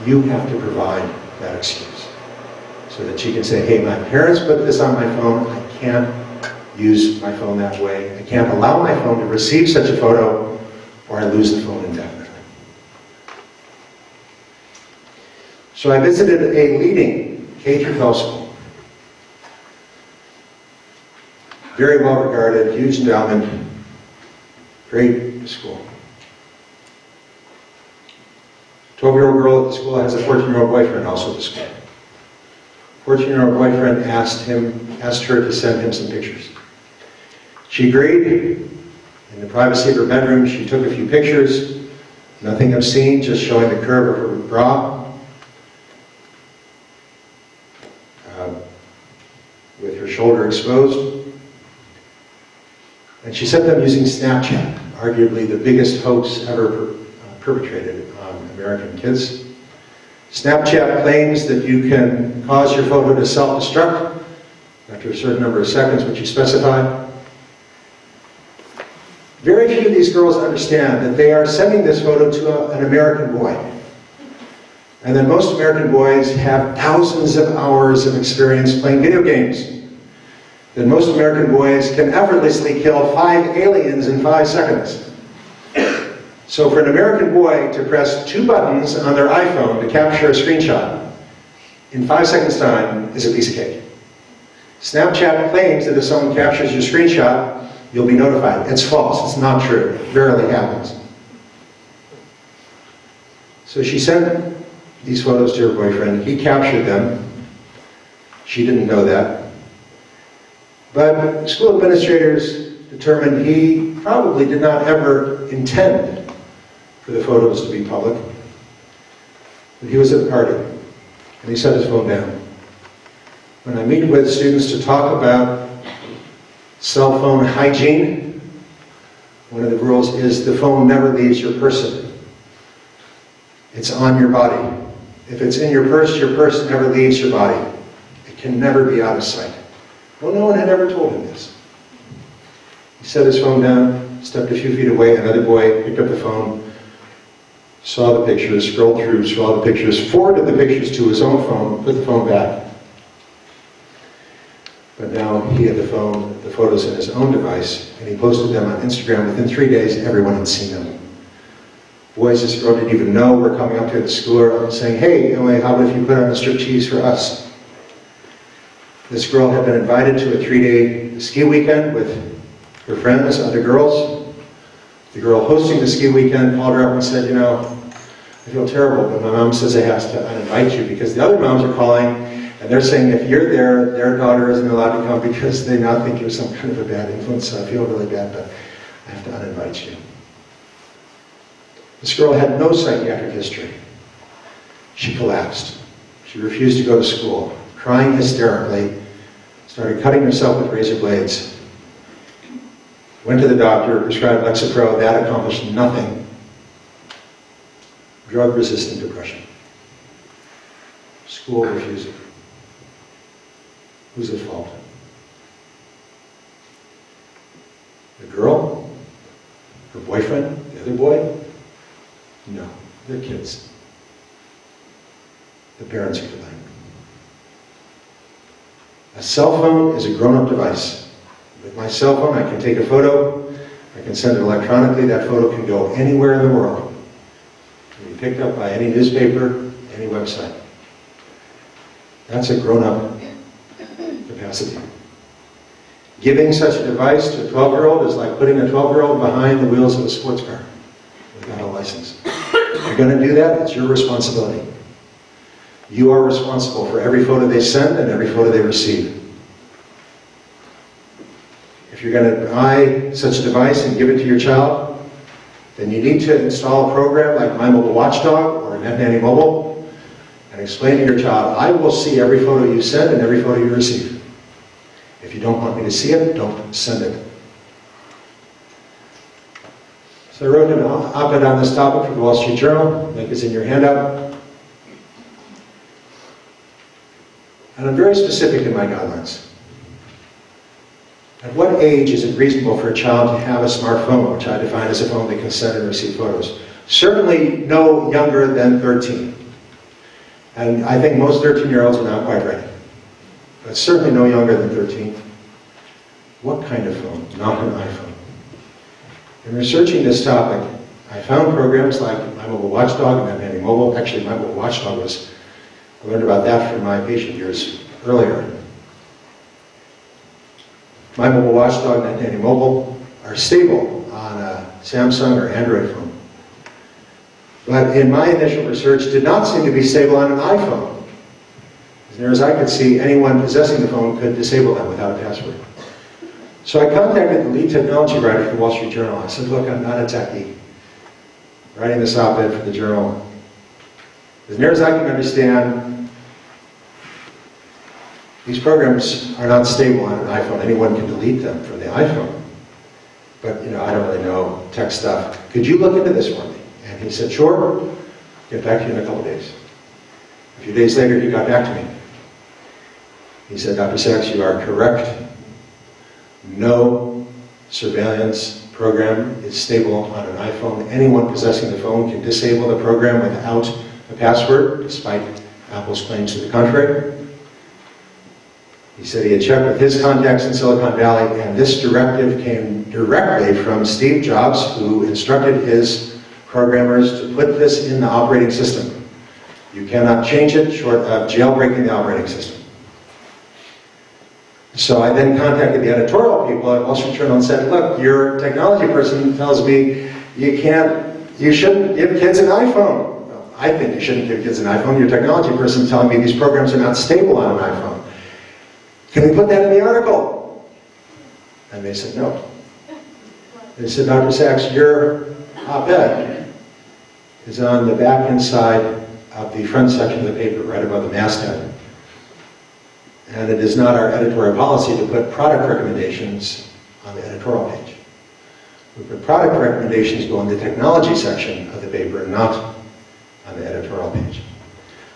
You have to provide that excuse so that you can say, hey, my parents put this on my phone. I can't use my phone that way. I can't allow my phone to receive such a photo, or I lose the phone indefinitely. So I visited a leading K-12 school. Very well regarded, huge endowment, great school. 12-year-old girl at the school has a 14-year-old boyfriend also at the school. 14-year-old boyfriend asked her to send him some pictures. She agreed. In the privacy of her bedroom, she took a few pictures. Nothing obscene, just showing the curve of her bra. With her shoulder exposed. And she sent them using Snapchat, arguably the biggest hoax ever perpetrated on American kids. Snapchat claims that you can cause your photo to self-destruct after a certain number of seconds, which you specify. Very few of these girls understand that they are sending this photo to an American boy. And that most American boys have thousands of hours of experience playing video games. That most American boys can effortlessly kill 5 aliens in 5 seconds. So for an American boy to press 2 buttons on their iPhone to capture a screenshot in 5 seconds' time is a piece of cake. Snapchat claims that if someone captures your screenshot, you'll be notified. It's false. It's not true. It rarely happens. So she sent these photos to her boyfriend. He captured them. She didn't know that. But school administrators determined he probably did not ever intend for the photos to be public. But he was at the party, and he set his phone down. When I meet with students to talk about cell phone hygiene, one of the rules is the phone never leaves your person. It's on your body. If it's in your purse never leaves your body. It can never be out of sight. Well, no one had ever told him this. He set his phone down, stepped a few feet away, another boy picked up the phone, saw the pictures, scrolled through, saw the pictures, forwarded the pictures to his own phone, put the phone back. But now he had the photos in his own device, and he posted them on Instagram. Within 3 days, everyone had seen them. Boys this girl didn't even know were coming up to the school and saying, "Hey, Emily, how about if you put on a striptease for us?" This girl had been invited to a 3-day ski weekend with her friends, other girls. The girl hosting the ski weekend called her up and said, "You know, I feel terrible, but my mom says I have to uninvite you because the other moms are calling and they're saying if you're there, their daughter isn't allowed to come because they now think you're some kind of a bad influence. So I feel really bad, but I have to uninvite you." This girl had no psychiatric history. She collapsed. She refused to go to school, crying hysterically, started cutting herself with razor blades. Went to the doctor, prescribed Lexapro. That accomplished nothing. Drug-resistant depression. School refusal. Who's at fault? The girl? Her boyfriend? The other boy? No, they're kids. The parents are to blame. A cell phone is a grown-up device. With my cell phone, I can take a photo, I can send it electronically, that photo can go anywhere in the world. It can be picked up by any newspaper, any website. That's a grown-up capacity. Giving such a device to a 12-year-old is like putting a 12-year-old behind the wheels of a sports car without a license. If you're going to do that, it's your responsibility. You are responsible for every photo they send and every photo they receive. If you're going to buy such a device and give it to your child, then you need to install a program like My Mobile Watchdog or NetNanny Mobile and explain to your child, I will see every photo you send and every photo you receive. If you don't want me to see it, don't send it. So I wrote an op-ed on this topic for the Wall Street Journal. Link is in your handout. And I'm very specific in my guidelines. At what age is it reasonable for a child to have a smartphone, which I define as a phone that can send and receive photos? Certainly no younger than 13. And I think most 13-year-olds are not quite ready. But certainly no younger than 13. What kind of phone? Not an iPhone. In researching this topic, I found programs like My Mobile Watchdog and NetNanny Mobile. Actually, My Mobile Watchdog I learned about that from my patient years earlier. My Mobile Watchdog and NetNanny Mobile are stable on a Samsung or Android phone. But in my initial research, did not seem to be stable on an iPhone. As near as I could see, anyone possessing the phone could disable them without a password. So I contacted the lead technology writer for the Wall Street Journal. I said, look, I'm not a techie. Writing this op-ed for the journal. As near as I can understand, these programs are not stable on an iPhone. Anyone can delete them from the iPhone. But, I don't really know tech stuff. Could you look into this for me? And he said, sure. Get back to you in a couple days. A few days later, he got back to me. He said, Dr. Sax, you are correct. No surveillance program is stable on an iPhone. Anyone possessing the phone can disable the program without a password, despite Apple's claims to the contrary. He said he had checked with his contacts in Silicon Valley, and this directive came directly from Steve Jobs, who instructed his programmers to put this in the operating system. You cannot change it short of jailbreaking the operating system. So I then contacted the editorial people at Wall Street Journal and said, look, your technology person tells me you shouldn't give kids an iPhone. Well, I think you shouldn't give kids an iPhone. Your technology person is telling me these programs are not stable on an iPhone. Can we put that in the article? And they said no. They said, Dr. Sax, your op-ed is on the back inside of the front section of the paper, right above the masthead. And it is not our editorial policy to put product recommendations on the editorial page. We put product recommendations go in the technology section of the paper, not on the editorial page.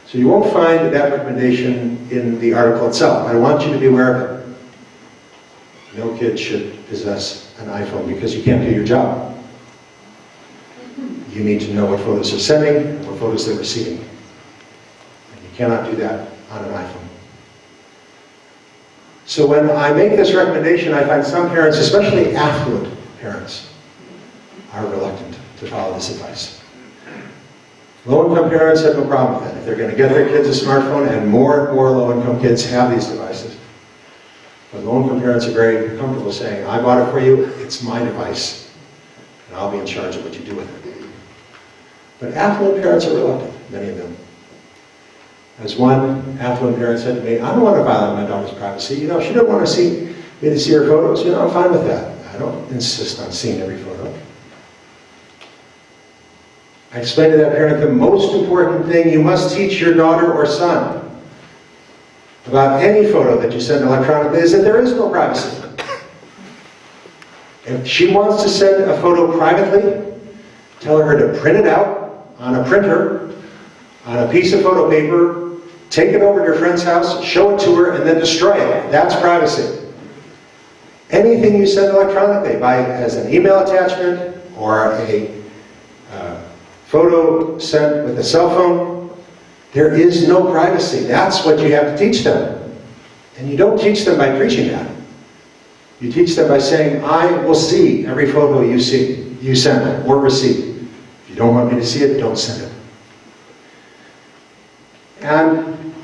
So you won't find that recommendation in the article itself. I want you to be aware of it. No kid should possess an iPhone because you can't do your job. You need to know what photos they're sending and what photos they're receiving. And you cannot do that on an iPhone. So when I make this recommendation, I find some parents, especially affluent parents, are reluctant to follow this advice. Low-income parents have no problem with that. If they're going to get their kids a smartphone, and more low-income kids have these devices. But low-income parents are very comfortable saying, I bought it for you, it's my device, and I'll be in charge of what you do with it. But affluent parents are reluctant, many of them. As one affluent parent said to me, I don't want to violate my daughter's privacy. You know, she doesn't want me to see her photos. You know, I'm fine with that. I don't insist on seeing every photo. I explained to that parent, the most important thing you must teach your daughter or son about any photo that you send electronically is that there is no privacy. If she wants to send a photo privately, tell her to print it out on a printer, on a piece of photo paper, take it over to your friend's house, show it to her, and then destroy it. That's privacy. Anything you send electronically, as an email attachment or a photo sent with a cell phone, there is no privacy. That's what you have to teach them. And you don't teach them by preaching that. You teach them by saying, I will see every photo you send or receive. If you don't want me to see it, don't send it. And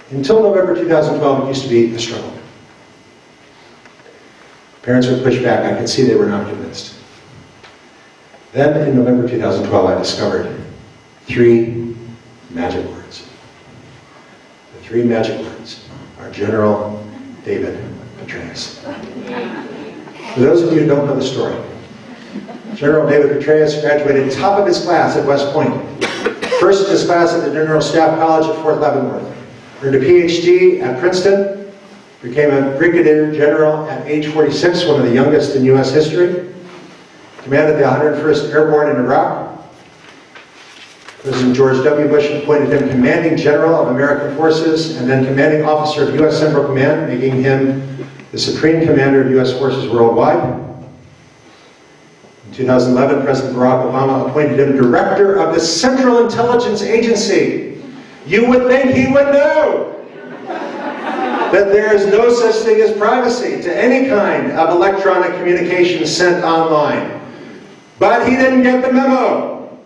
until November 2012, it used to be a struggle. Parents would push back. I could see they were not convinced. Then in November 2012, I discovered 3 magic words. The 3 magic words are General David Petraeus. For those of you who don't know the story, General David Petraeus graduated top of his class at West Point. First in his class at the General Staff College at Fort Leavenworth. Earned a PhD at Princeton. Became a brigadier general at age 46, one of the youngest in U.S. history. Commanded the 101st Airborne in Iraq. President George W. Bush appointed him commanding general of American forces and then commanding officer of U.S. Central Command, making him the supreme commander of U.S. forces worldwide. In 2011, President Barack Obama appointed him director of the Central Intelligence Agency. You would think he would know that there is no such thing as privacy to any kind of electronic communication sent online. But he didn't get the memo.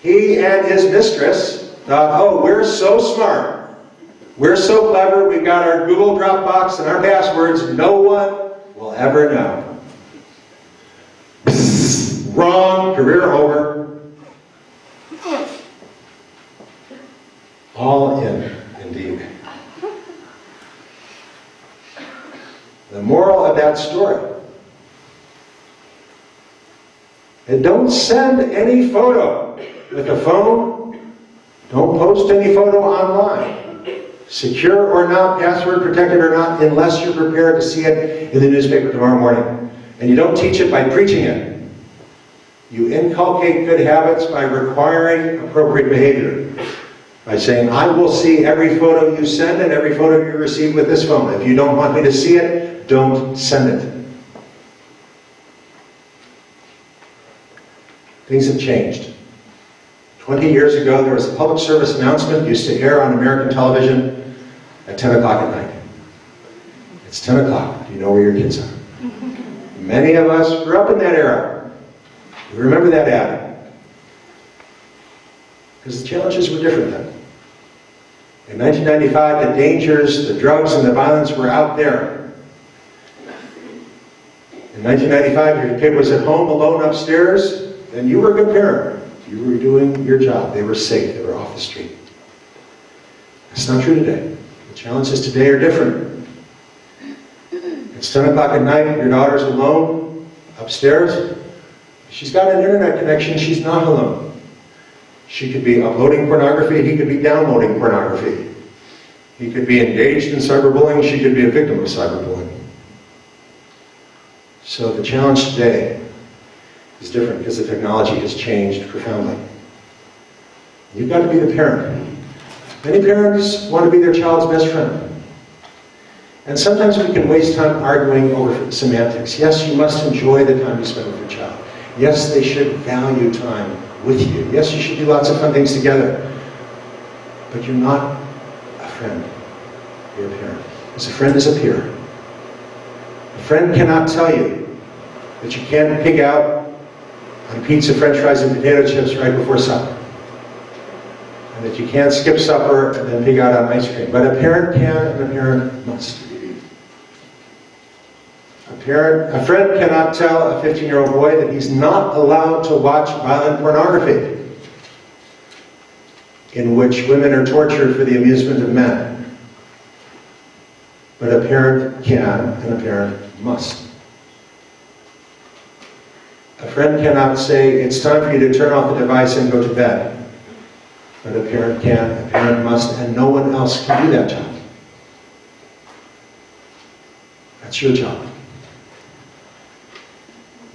He and his mistress thought, oh, we're so smart. We're so clever. We've got our Google Dropbox and our passwords. No one will ever know. Psst, wrong. Career over. All in, indeed. The moral of that story: and don't send any photo with a phone. Don't post any photo online, secure or not, password protected or not, unless you're prepared to see it in the newspaper tomorrow morning. And you don't teach it by preaching it. You inculcate good habits by requiring appropriate behavior. by saying, I will see every photo you send and every photo you receive with this phone. If you don't want me to see it, don't send it. Things have changed. 20 years ago, there was a public service announcement used to air on American television at 10 o'clock at night. It's 10 o'clock. Do you know where your kids are? Many of us grew up in that era. We remember that ad. Because the challenges were different then. In 1995, the dangers, the drugs, and the violence were out there. In 1995, your kid was at home alone upstairs, then you were a good parent. You were doing your job. They were safe. They were off the street. That's not true today. The challenges today are different. It's 10 o'clock at night, your daughter's alone upstairs. She's got an internet connection, she's not alone. She could be uploading pornography, he could be downloading pornography. He could be engaged in cyberbullying, she could be a victim of cyberbullying. So the challenge today is different because the technology has changed profoundly. You've got to be the parent. Many parents want to be their child's best friend. And sometimes we can waste time arguing over semantics. Yes, you must enjoy the time you spend with your child. Yes, they should value time with you. Yes, you should do lots of fun things together. But you're not a friend. You're a parent. Because a friend is a peer. A friend cannot tell you that you can't pig out on pizza, french fries, and potato chips right before supper. And that you can't skip supper and then pig out on ice cream. But a parent can and a parent must. A friend cannot tell a 15-year-old boy that he's not allowed to watch violent pornography in which women are tortured for the amusement of men. But a parent can and a parent must. A friend cannot say, it's time for you to turn off the device and go to bed. But a parent can, a parent must, and no one else can do that job. That's your job.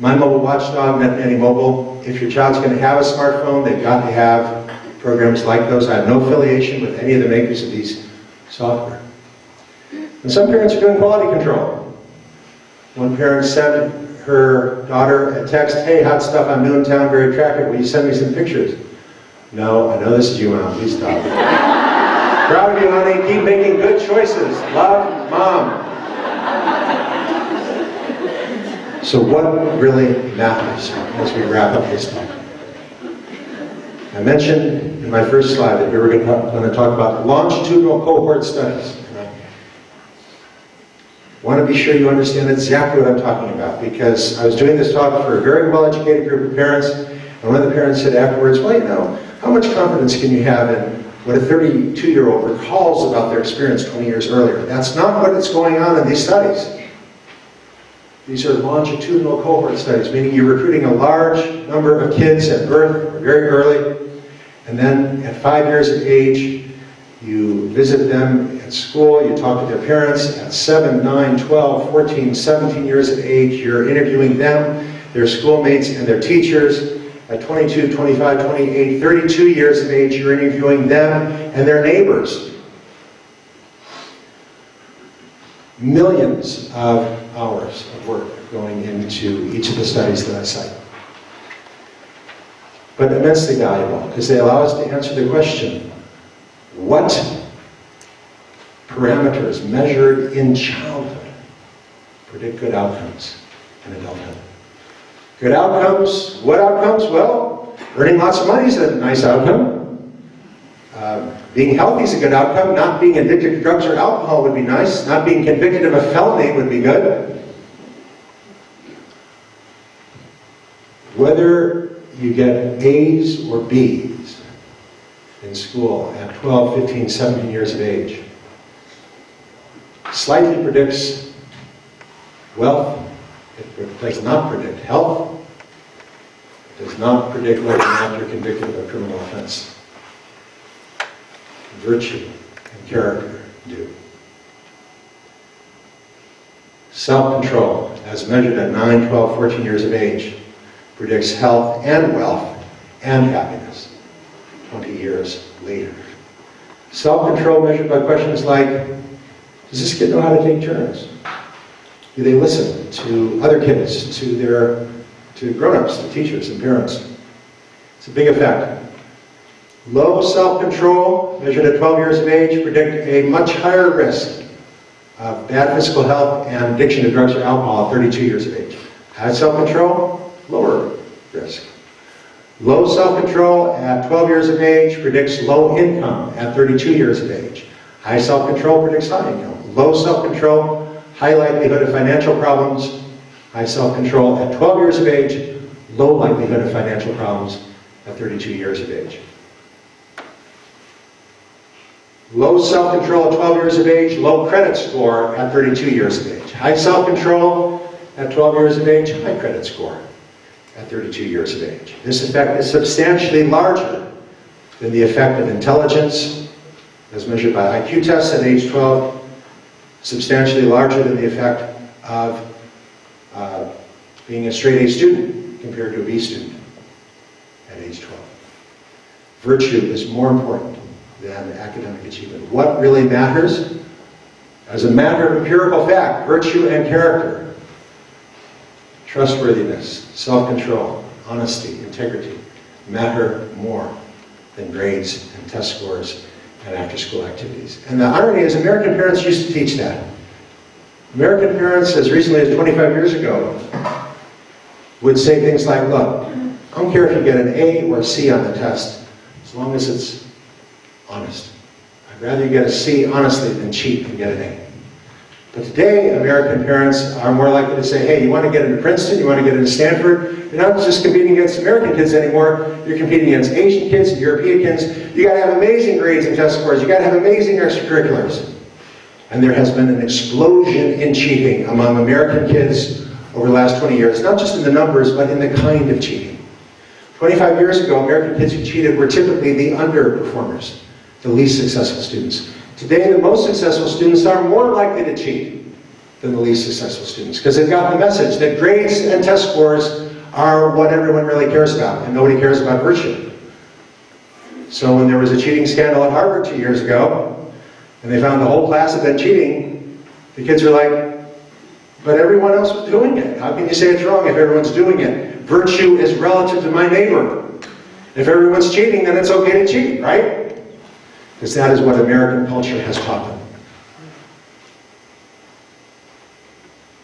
My Mobile Watchdog, NetNanny Mobile, if your child's going to have a smartphone, they've got to have programs like those. I have no affiliation with any of the makers of these software. And some parents are doing quality control. One parent sent her daughter a text, hey, hot stuff, I'm new in town, very attractive, will you send me some pictures? No, I know this is you, Mom, please stop. Proud of you, honey, keep making good choices. Love, Mom. So what really matters as we wrap up this talk? I mentioned in my first slide that we were going to talk about longitudinal cohort studies. I want to be sure you understand exactly what I'm talking about, because I was doing this talk for a very well-educated group of parents, and one of the parents said afterwards, well, you know, how much confidence can you have in what a 32-year-old recalls about their experience 20 years earlier? That's not what is going on in these studies. These are longitudinal cohort studies, meaning you're recruiting a large number of kids at birth, or very early, and then at 5 years of age, you visit them at school, you talk to their parents. At 7, 9, 12, 14, 17 years of age, you're interviewing them, their schoolmates, and their teachers. At 22, 25, 28, 32 years of age, you're interviewing them and their neighbors. Millions of hours of work going into each of the studies that I cite. But immensely valuable, because they allow us to answer the question, what parameters measured in childhood predict good outcomes in adulthood? Good outcomes, what outcomes? Well, earning lots of money is a nice outcome. Being healthy is a good outcome. Not being addicted to drugs or alcohol would be nice. Not being convicted of a felony would be good. Whether you get A's or B's in school at 12, 15, 17 years of age slightly predicts wealth. It does not predict health. It does not predict whether or not you're convicted of a criminal offense. Virtue and character do. Self-control, as measured at 9, 12, 14 years of age, predicts health and wealth and happiness 20 years later. Self-control measured by questions like, does this kid know how to take turns? Do they listen to other kids, to grown-ups, to teachers and parents? It's a big effect. Low self-control, measured at 12 years of age, predict a much higher risk of bad physical health and addiction to drugs or alcohol at 32 years of age. High self-control, lower risk. Low self-control at 12 years of age predicts low income at 32 years of age. High self-control predicts high income. Low self-control, high likelihood of financial problems. High self-control at 12 years of age, low likelihood of financial problems at 32 years of age. Low self-control at 12 years of age, low credit score at 32 years of age. High self-control at 12 years of age, high credit score at 32 years of age. This effect is substantially larger than the effect of intelligence, as measured by IQ tests at age 12, substantially larger than the effect of being a straight-A student compared to a B student at age 12. Virtue is more important than academic achievement. What really matters? As a matter of empirical fact, virtue and character, trustworthiness, self-control, honesty, integrity matter more than grades and test scores and after-school activities. And the irony is American parents used to teach that. American parents, as recently as 25 years ago, would say things like, look, I don't care if you get an A or a C on the test, as long as it's honest. I'd rather you get a C honestly than cheat and get an A. But today, American parents are more likely to say, hey, you want to get into Princeton, you want to get into Stanford, you're not just competing against American kids anymore, you're competing against Asian kids and European kids. You got to have amazing grades and test scores, you got to have amazing extracurriculars. And there has been an explosion in cheating among American kids over the last 20 years, not just in the numbers, but in the kind of cheating. 25 years ago, American kids who cheated were typically the underperformers, the least successful students. Today, the most successful students are more likely to cheat than the least successful students, because they've got the message that grades and test scores are what everyone really cares about, and nobody cares about virtue. So when there was a cheating scandal at Harvard 2 years ago, and they found the whole class had been cheating, the kids were like, but everyone else was doing it. How can you say it's wrong if everyone's doing it? Virtue is relative to my neighbor. If everyone's cheating, then it's okay to cheat, right? Because that is what American culture has taught them.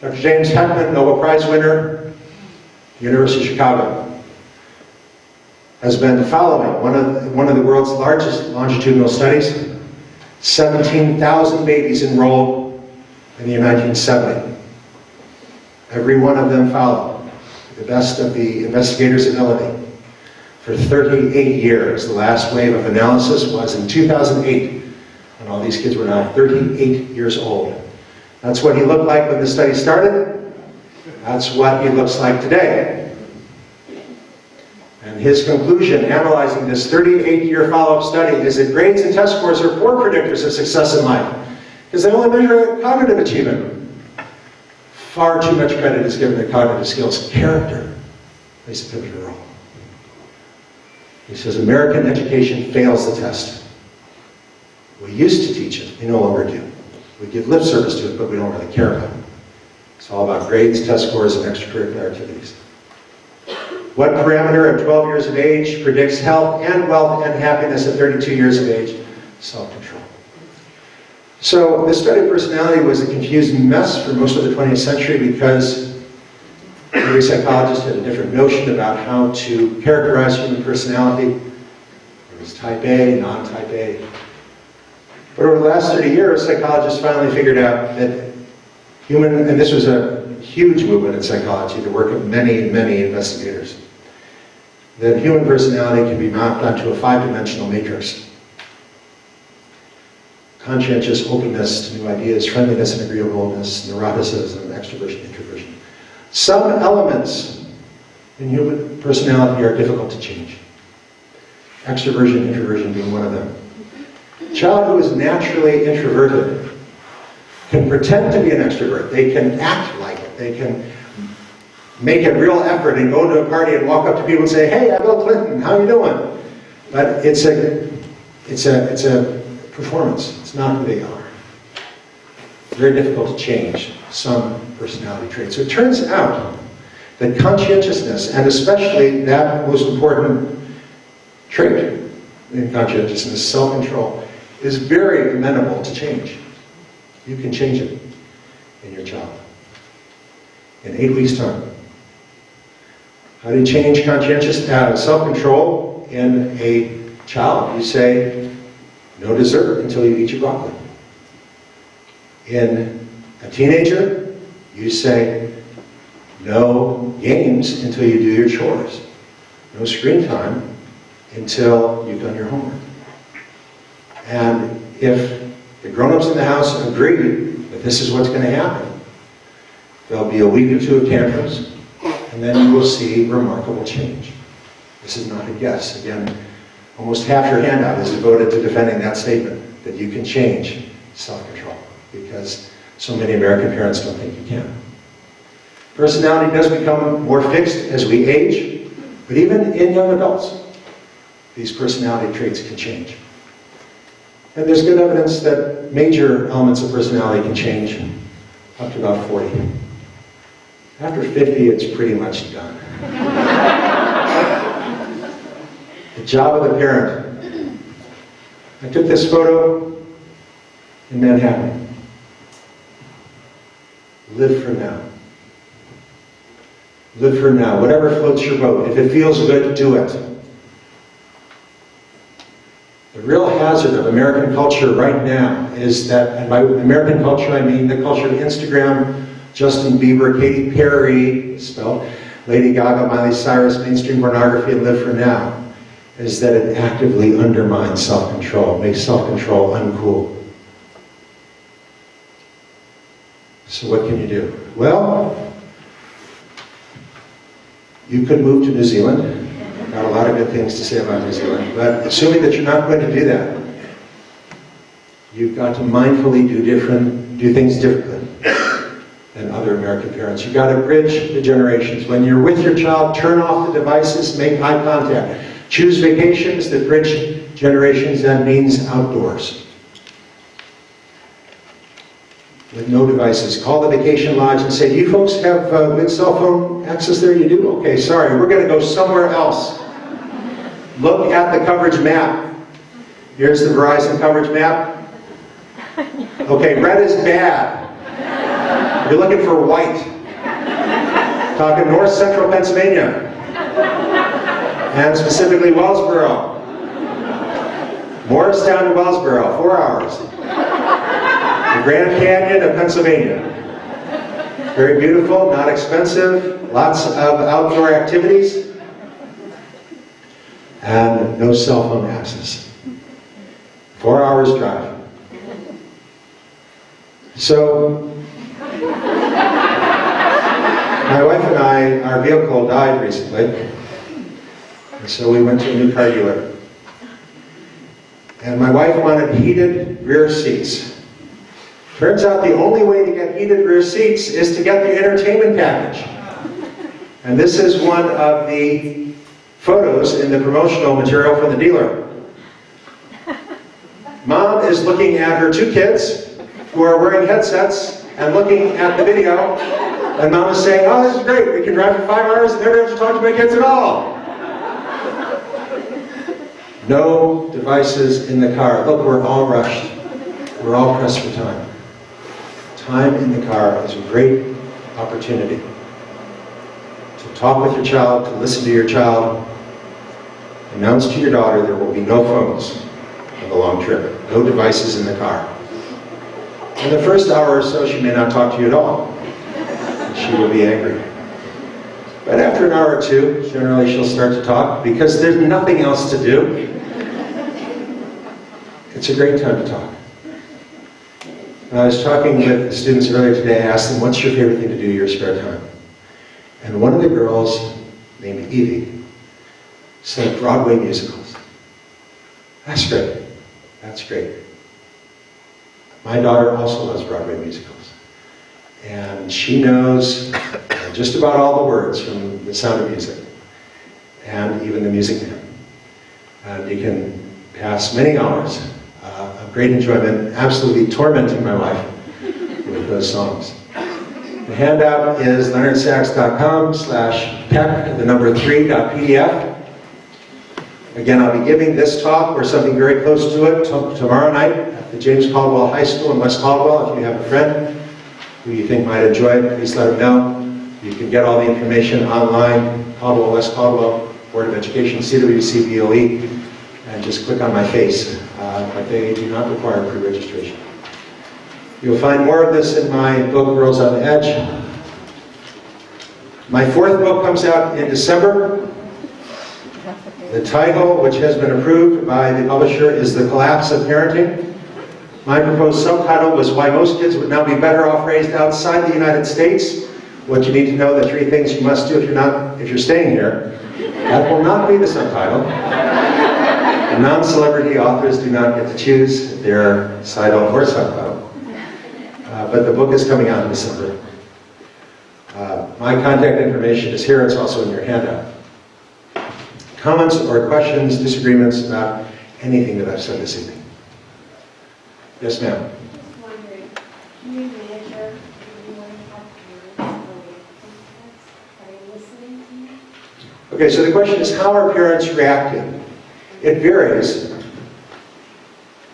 Dr. James Heckman, Nobel Prize winner, University of Chicago, has been following one of the world's largest longitudinal studies. 17,000 babies enrolled in the year 1970. Every one of them followed the best of the investigators' ability for 38 years. The last wave of analysis was in 2008, when all these kids were now 38 years old. That's what he looked like when the study started. That's what he looks like today. And his conclusion, analyzing this 38-year follow-up study, is that grades and test scores are poor predictors of success in life, because they only measure cognitive achievement. Far too much credit is given to cognitive skills. Character plays a pivotal role. He says, American education fails the test. We used to teach it, we no longer do. We give lip service to it, but we don't really care about it. It's all about grades, test scores, and extracurricular activities. What parameter at 12 years of age predicts health and wealth and happiness at 32 years of age? Self-control. So this study of personality was a confused mess for most of the 20th century because every psychologist had a different notion about how to characterize human personality. There was type A, non-type A. But over the last 30 years, psychologists finally figured out that human, and this was a huge movement in psychology, the work of many, many investigators, that human personality can be mapped onto a 5-dimensional matrix. Conscientious openness to new ideas, friendliness and agreeableness, neuroticism, extroversion, introversion. Some elements in human personality are difficult to change. Extroversion, introversion being one of them. A child who is naturally introverted can pretend to be an extrovert. They can act like it. They can make a real effort and go to a party and walk up to people and say, hey, I'm Bill Clinton, how you doing? But it's a performance. It's not who they are. It's very difficult to change some personality traits. So it turns out that conscientiousness, and especially that most important trait in conscientiousness, self-control, is very amenable to change. You can change it in your child in 8 weeks' time. How do you change self-control in a child? You say, no dessert until you eat your broccoli. In a teenager, you say, no games until you do your chores. No screen time until you've done your homework. And if the grown-ups in the house agree that this is what's going to happen, there'll be a week or two of tantrums, and then you will see remarkable change. This is not a guess. Again, almost half your handout is devoted to defending that statement, that you can change self-control, because so many American parents don't think you can. Personality does become more fixed as we age, but even in young adults, these personality traits can change. And there's good evidence that major elements of personality can change up to about 40. After 50, it's pretty much done. The job of the parent. I took this photo in Manhattan. Live for now. Live for now. Whatever floats your boat. If it feels good, do it. The real hazard of American culture right now is that, and by American culture I mean the culture of Instagram, Justin Bieber, Katy Perry, spelled, Lady Gaga, Miley Cyrus, mainstream pornography, and live for now, is that it actively undermines self-control, makes self-control uncool. So what can you do? Well, you could move to New Zealand. I've got a lot of good things to say about New Zealand, but assuming that you're not going to do that, you've got to mindfully do things differently than other American parents. You've got to bridge the generations. When you're with your child, turn off the devices, make eye contact. Choose vacations that bridge generations. That means outdoors. With no devices. Call the vacation lodge and say, do you folks have good cell phone access there? You do? Okay, sorry, we're going to go somewhere else. Look at the coverage map. Here's the Verizon coverage map. Okay, red is bad. You're looking for white. Talking north central Pennsylvania. And specifically Wellsboro. Morristown to Wellsboro, 4 hours. The Grand Canyon of Pennsylvania. Very beautiful, not expensive, lots of outdoor activities, and no cell phone access. 4 hours drive. So, my wife and I, our vehicle died recently, and so we went to a new car dealer. And my wife wanted heated rear seats. Turns out the only way to get heated rear seats is to get the entertainment package. And this is one of the photos in the promotional material from the dealer. Mom is looking at her 2 kids who are wearing headsets and looking at the video, and Mom is saying, oh, this is great, we can drive for 5 hours and never have to talk to my kids at all. No devices in the car. Look, we're all rushed. We're all pressed for time. Time in the car is a great opportunity to talk with your child, to listen to your child, announce to your daughter there will be no phones on the long trip, no devices in the car. In the first hour or so, she may not talk to you at all, and she will be angry. But after an hour or two, generally she'll start to talk because there's nothing else to do. It's a great time to talk. I was talking with the students earlier today. I asked them, what's your favorite thing to do in your spare time? And one of the girls, named Evie, said Broadway musicals. That's great. That's great. My daughter also loves Broadway musicals. And she knows just about all the words from The Sound of Music, and even The Music Man. And you can pass many hours of great enjoyment, absolutely tormenting my wife with those songs. The handout is leonardsax.com/pec3.pdf. Again, I'll be giving this talk or something very close to it tomorrow night at the James Caldwell High School in West Caldwell. If you have a friend who you think might enjoy it, please let them know. You can get all the information online, Caldwell, West Caldwell, Board of Education, CWCBOE, and just click on my face. But they do not require pre-registration. You'll find more of this in my book, Girls on the Edge. My fourth book comes out in December. The title, which has been approved by the publisher, is The Collapse of Parenting. My proposed subtitle was Why Most Kids Would Now Be Better Off Raised Outside the United States. What you need to know, the 3 things you must do if you're staying here. That will not be the subtitle. Non-celebrity authors do not get to choose their title or subtitle. But the book is coming out in December. My contact information is here. It's also in your handout. Comments or questions, disagreements about anything that I've said this evening? Yes, ma'am. Just wondering, can you measure anyone have parents are they listening to you? Okay, so the question is, how are parents reacting? It varies.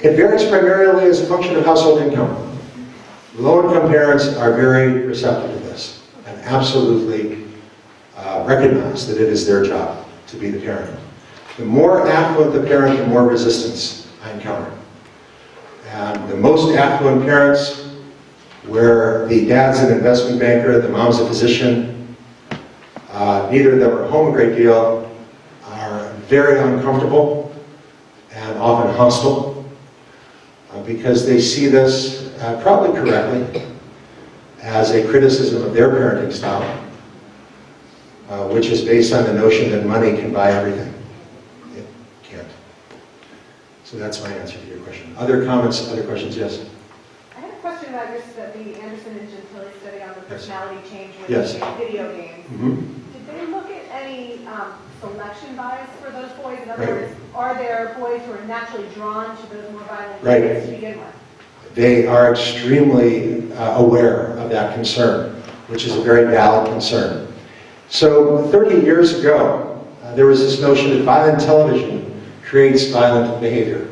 It varies primarily as a function of household income. Low-income parents are very receptive to this and absolutely recognize that it is their job to be the parent. The more affluent the parent, the more resistance I encounter. And the most affluent parents, where the dad's an investment banker, the mom's a physician, neither of them are home a great deal, are very uncomfortable and often hostile because they see this, probably correctly, as a criticism of their parenting style, which is based on the notion that money can buy everything. It can't. So that's my answer to your question. Other comments, other questions? Yes? I had a question about just the Anderson and Gentile study on the personality change with Yes. video games. Mm-hmm. Did they look at any selection bias for those boys? In other Right. words, are there boys who are naturally drawn to those more violent Right. games to begin with? They are extremely aware of that concern, which is a very valid concern. So 30 years ago, there was this notion that violent television creates violent behavior.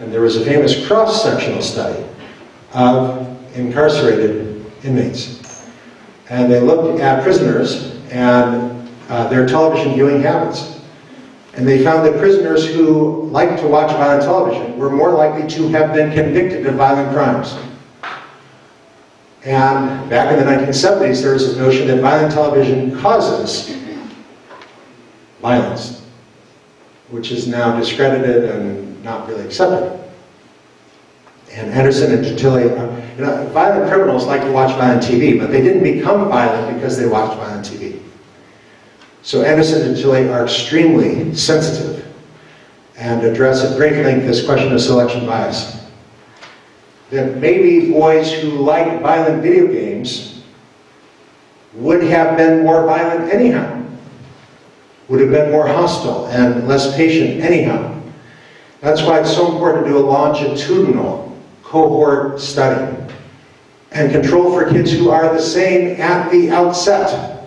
And there was a famous cross-sectional study of incarcerated inmates. And they looked at prisoners and their television viewing habits. And they found that prisoners who liked to watch violent television were more likely to have been convicted of violent crimes. And back in the 1970s, there was this notion that violent television causes violence, which is now discredited and not really accepted. And Anderson and Gentile, violent criminals like to watch violent TV, but they didn't become violent because they watched violent TV. So Anderson and Gentile are extremely sensitive and address at great length this question of selection bias. That maybe boys who like violent video games would have been more violent anyhow, would have been more hostile and less patient anyhow. That's why it's so important to do a longitudinal cohort study and control for kids who are the same at the outset.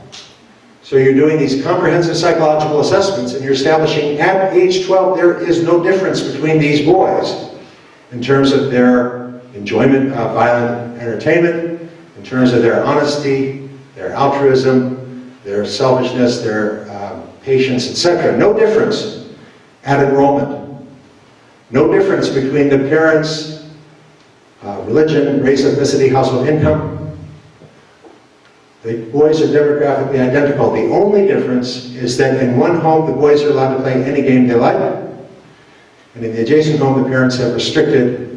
So you're doing these comprehensive psychological assessments and you're establishing at age 12 there is no difference between these boys in terms of their enjoyment of violent entertainment, in terms of their honesty, their altruism, their selfishness, their patience, etc. No difference at enrollment. No difference between the parents' religion, race, ethnicity, household income. The boys are demographically identical. The only difference is that in one home the boys are allowed to play any game they like, and in the adjacent home the parents have restricted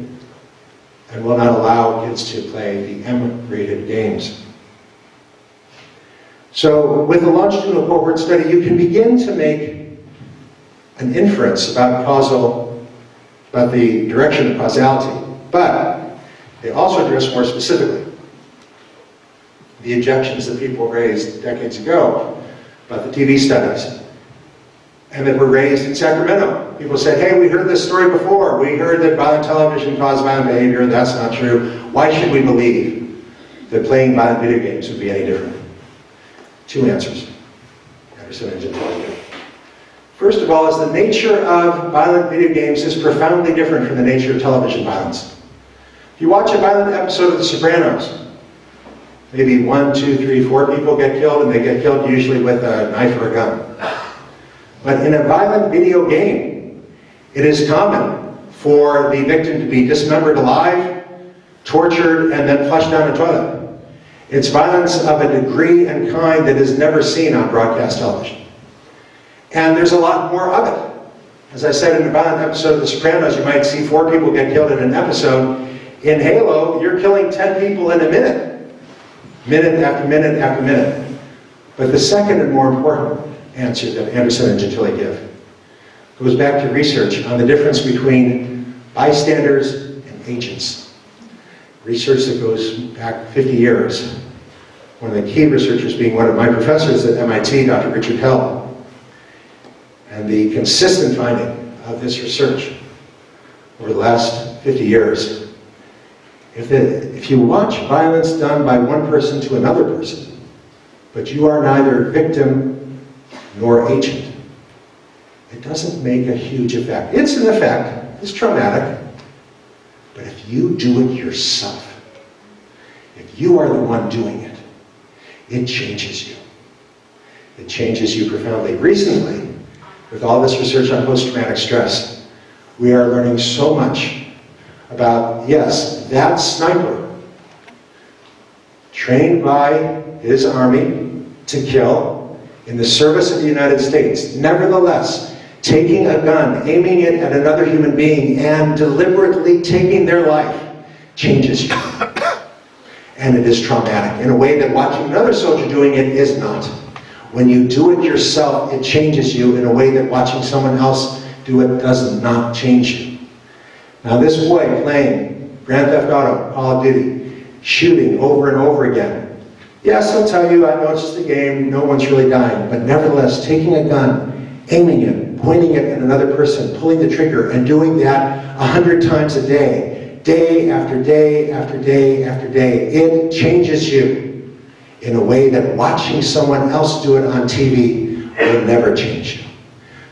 and will not allow kids to play the M-rated games. So with the longitudinal cohort study, you can begin to make an inference about the direction of causality, but they also address more specifically the objections that people raised decades ago about the TV studies. and that were raised in Sacramento. People said, hey, we heard this story before. We heard that violent television caused violent behavior. That's not true. Why should we believe that playing violent video games would be any different? Two answers. Anderson and Gentile. First of all, is the nature of violent video games is profoundly different from the nature of television violence. If you watch a violent episode of The Sopranos, maybe 1, 2, 3, 4 people get killed, and they get killed usually with a knife or a gun. But in a violent video game, it is common for the victim to be dismembered alive, tortured, and then flushed down a toilet. It's violence of a degree and kind that is never seen on broadcast television. And there's a lot more of it. As I said, in a violent episode of The Sopranos, you might see 4 people get killed in an episode. In Halo, you're killing 10 people in a minute. Minute after minute after minute. But the second and more important answer that Anderson and Gentile give goes back to research on the difference between bystanders and agents. Research that goes back 50 years. One of the key researchers being one of my professors at MIT, Dr. Richard Hell. And the consistent finding of this research over the last 50 years, if you watch violence done by one person to another person, but you are neither victim nor agent, it doesn't make a huge effect. It's an effect, it's traumatic, but if you do it yourself, if you are the one doing it, it changes you. It changes you profoundly. Recently, with all this research on post-traumatic stress, we are learning so much about, yes, that sniper, trained by his army to kill in the service of the United States, nevertheless, taking a gun, aiming it at another human being, and deliberately taking their life, changes you. And it is traumatic, in a way that watching another soldier doing it is not. When you do it yourself, it changes you in a way that watching someone else do it does not change you. Now this boy playing Grand Theft Auto, Call of Duty, shooting over and over again. Yes, I'll tell you, I know it's just a game, no one's really dying, but nevertheless, taking a gun, aiming it, pointing it at another person, pulling the trigger, and doing that 100 times a day, day after day after day after day, it changes you in a way that watching someone else do it on TV will never change you.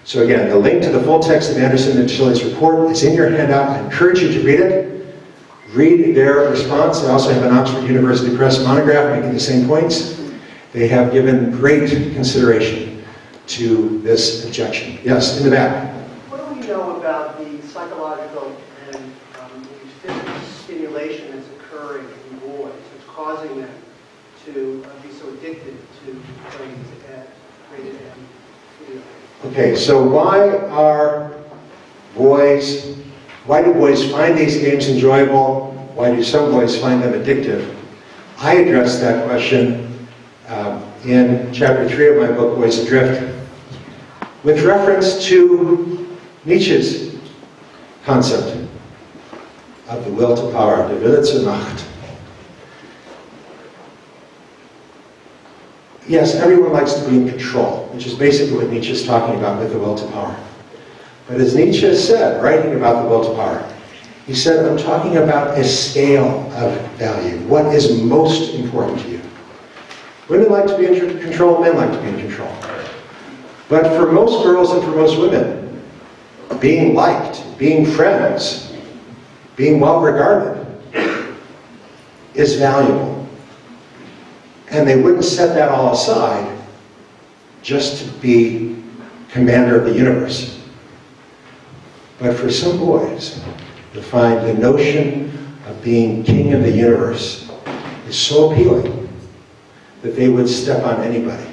So again, the link to the full text of Anderson and Gentile's report is in your handout. I encourage you to read it. Read their response. They also have an Oxford University Press monograph making the same points. They have given great consideration to this objection. Yes, in the back. What do we know about the psychological and physical stimulation that's occurring in boys that's causing them to be so addicted to playing rated M video games? Okay, so why do boys find these games enjoyable? Why do some boys find them addictive? I addressed that question in chapter 3 of my book, Boys Adrift, with reference to Nietzsche's concept of the will to power, der Wille zur Macht. Yes, everyone likes to be in control, which is basically what Nietzsche is talking about with the will to power. But as Nietzsche said, writing about the will to power, he said, I'm talking about a scale of value. What is most important to you? Women like to be in control, men like to be in control. But for most girls and for most women, being liked, being friends, being well regarded is valuable. And they wouldn't set that all aside just to be commander of the universe. But for some boys, to find the notion of being king of the universe is so appealing that they would step on anybody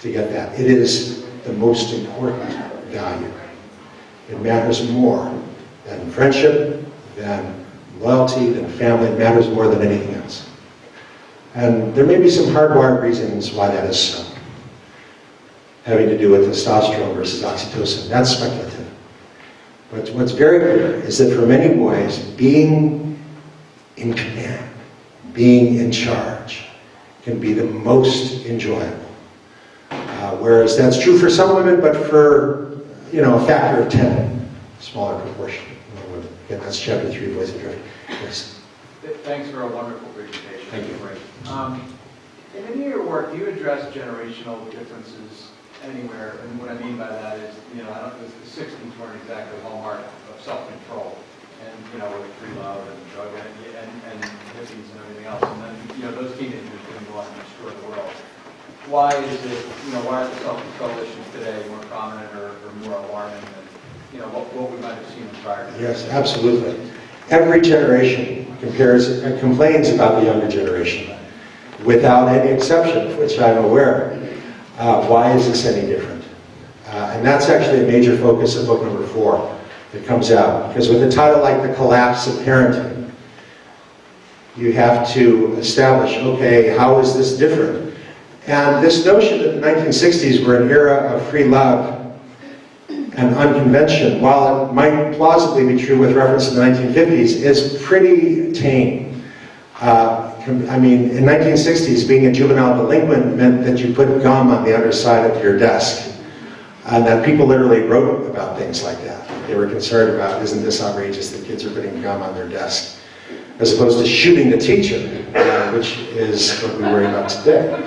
to get that. It is the most important value. It matters more than friendship, than loyalty, than family. It matters more than anything else. And there may be some hardwired reasons why that is so, having to do with testosterone versus oxytocin. That's speculative. But what's very clear is that for many boys, being in command, being in charge, can be the most enjoyable. Whereas that's true for some women, but for you know, a factor of 10, smaller proportion among women. Again, that's chapter 3, Boys Adrift. Yes. Thanks for a wonderful presentation. Thank you. In any of your work, do you address generational differences anywhere? And what I mean by that is, you know, the 60s weren't exactly the hallmark of self-control, and, you know, with free love and drug and hippies and everything else. And then, you know, those teenagers didn't go out and destroy the world. Why is it, you know, why are the self-control issues today more prominent or more alarming than, you know, what we might have seen prior to? Yes, absolutely. Every generation complains about the younger generation, without any exception, of which I'm aware. Why is this any different? And that's actually a major focus of book number 4 that comes out. Because with a title like The Collapse of Parenting, you have to establish, okay, how is this different? And this notion that the 1960s were an era of free love and unconvention, while it might plausibly be true with reference to the 1950s, is pretty tame. I mean, in 1960s, being a juvenile delinquent meant that you put gum on the underside of your desk, and that people literally wrote about things like that. They were concerned about, isn't this outrageous that kids are putting gum on their desk, as opposed to shooting the teacher, which is what we worry about today.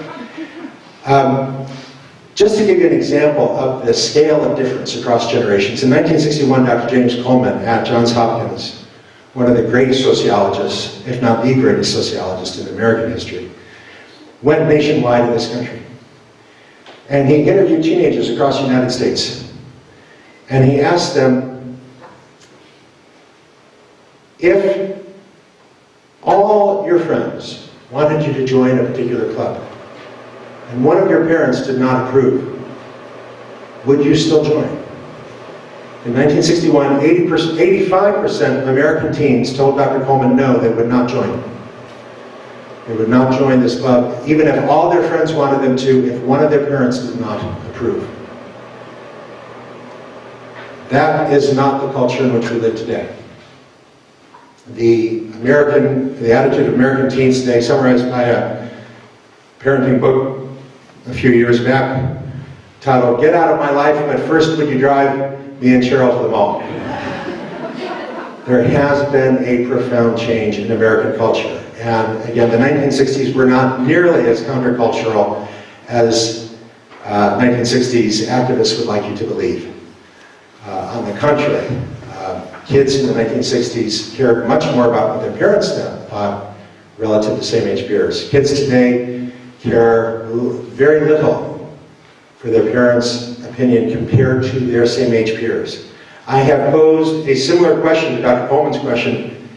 Just to give you an example of the scale of difference across generations, in 1961, Dr. James Coleman at Johns Hopkins, one of the greatest sociologists, if not the greatest sociologist in American history, went nationwide in this country. And he interviewed teenagers across the United States. And he asked them, if all your friends wanted you to join a particular club, and one of your parents did not approve, would you still join? In 1961, 85% of American teens told Dr. Coleman no, they would not join. They would not join this club, even if all their friends wanted them to, if one of their parents did not approve. That is not the culture in which we live today. The attitude of American teens today, summarized by a parenting book a few years back, titled, "Get Out of My Life, but First Would You Drive Me and Cheryl to the Mall?" There has been a profound change in American culture. And again, the 1960s were not nearly as countercultural as 1960s activists would like you to believe. On the contrary, kids in the 1960s cared much more about what their parents thought relative to same-age peers. Kids today care very little for their parents' opinion compared to their same-age peers. I have posed a similar question to Dr. Coleman's question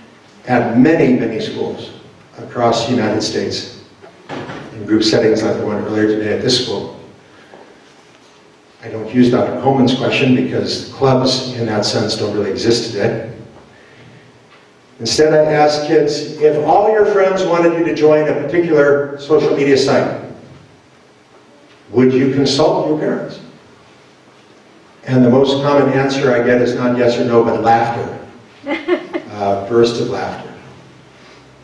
at many, many schools across the United States, in group settings like the one earlier today at this school. I don't use Dr. Coleman's question because clubs in that sense don't really exist today. Instead, I ask kids, if all your friends wanted you to join a particular social media site, would you consult your parents? And the most common answer I get is not yes or no, but laughter. Burst of laughter.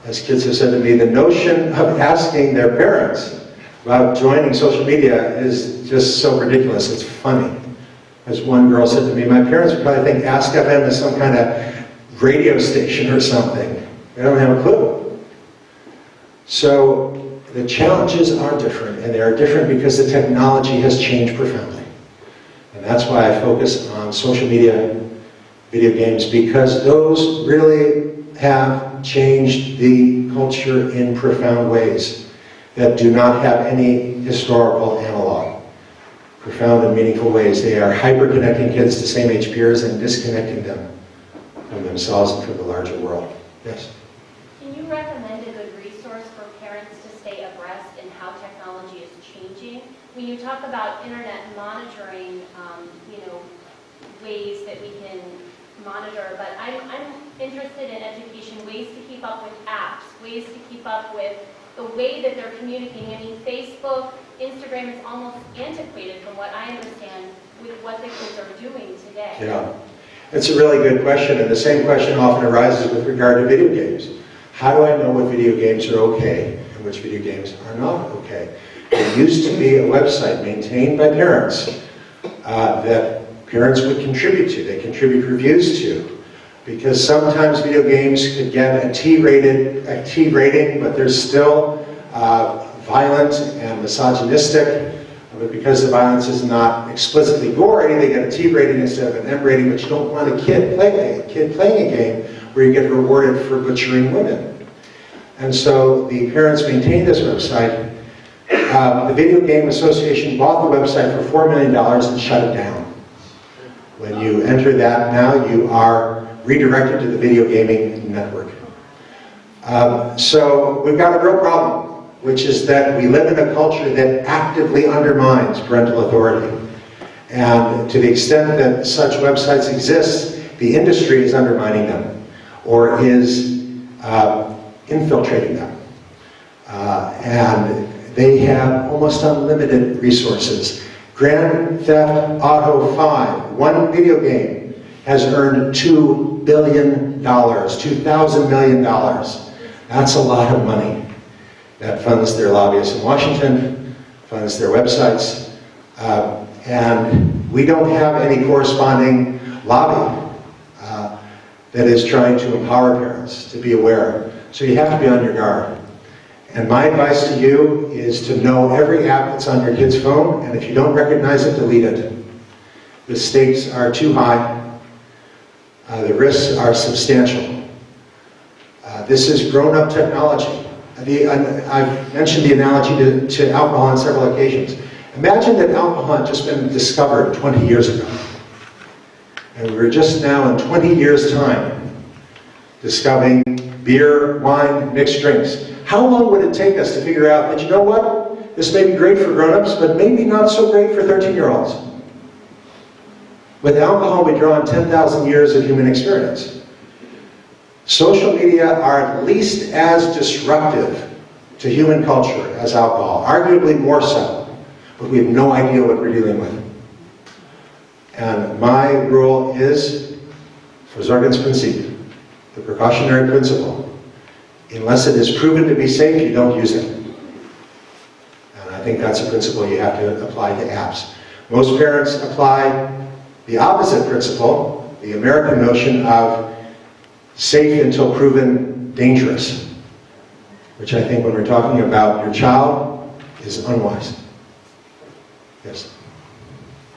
As kids have said to me, the notion of asking their parents about joining social media is just so ridiculous, it's funny. As one girl said to me, my parents would probably think Ask FM is some kind of radio station or something. They don't have a clue. So the challenges are different, and they are different because the technology has changed profoundly. And that's why I focus on social media, video games, because those really have changed the culture in profound ways that do not have any historical analog. Profound and meaningful ways. They are hyper-connecting kids to same-age peers and disconnecting them from themselves and from the larger world. Yes? Can you recommend a good resource for parents to stay abreast in how technology is changing? When you talk about internet monitoring, ways that we can monitor, but I'm interested in education, ways to keep up with apps, ways to keep up with the way that they're communicating. I mean, Facebook, Instagram is almost antiquated from what I understand with what the kids are doing today. Yeah. It's a really good question, and the same question often arises with regard to video games. How do I know what video games are okay and which video games are not okay? There used to be a website maintained by parents that parents would contribute to. They contribute reviews to. Because sometimes video games could get a T rating, but they're still violent and misogynistic. But because the violence is not explicitly gory, they get a T rating instead of an M rating, but you don't want a kid playing a game where you get rewarded for butchering women. And so the parents maintained this website. The Video Game Association bought the website for $4 million and shut it down. When you enter that now, you are redirected to the video gaming network. So we've got a real problem, which is that we live in a culture that actively undermines parental authority. And to the extent that such websites exist, the industry is undermining them or is infiltrating them. And they have almost unlimited resources. Grand Theft Auto 5, one video game, has earned $2 billion, $2,000 million. That's a lot of money. That funds their lobbyists in Washington, funds their websites, and we don't have any corresponding lobby that is trying to empower parents to be aware. So you have to be on your guard. And my advice to you is to know every app that's on your kid's phone, and if you don't recognize it, delete it. The stakes are too high. The risks are substantial. This is grown-up technology. I've mentioned the analogy to alcohol on several occasions. Imagine that alcohol had just been discovered 20 years ago. And we're just now in 20 years' time discovering beer, wine, mixed drinks. How long would it take us to figure out that, you know what, this may be great for grown-ups, but maybe not so great for 13-year-olds? With alcohol, we draw on 10,000 years of human experience. Social media are at least as disruptive to human culture as alcohol, arguably more so, but we have no idea what we're dealing with. And my rule is, Vorsorgungsprinzip, the precautionary principle. Unless it is proven to be safe, you don't use it. And I think that's a principle you have to apply to apps. Most parents apply the opposite principle, the American notion of safe until proven dangerous, which I think when we're talking about your child is unwise. Yes?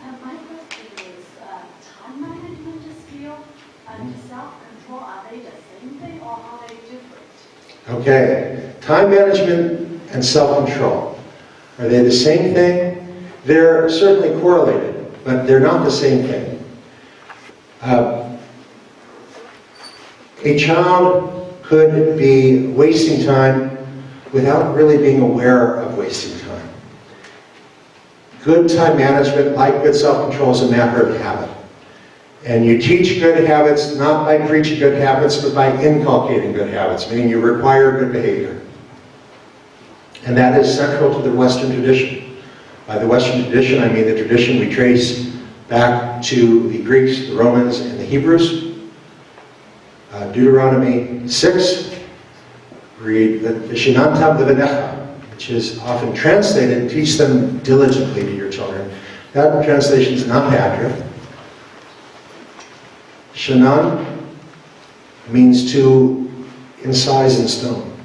My question is, time management skill and self-control, are they the same thing or are they different? Okay, time management and self-control. Are they the same thing? They're certainly correlated, but they're not the same thing. A child could be wasting time without really being aware of wasting time. Good time management, like good self-control, is a matter of habit. And you teach good habits not by preaching good habits, but by inculcating good habits, meaning you require good behavior. And that is central to the Western tradition. By the Western tradition, I mean the tradition we trace back to the Greeks, the Romans, and the Hebrews. Deuteronomy 6, read Vishinantam Levanecha, which is often translated, teach them diligently to your children. That translation is not accurate. Shanan means to incise in stone.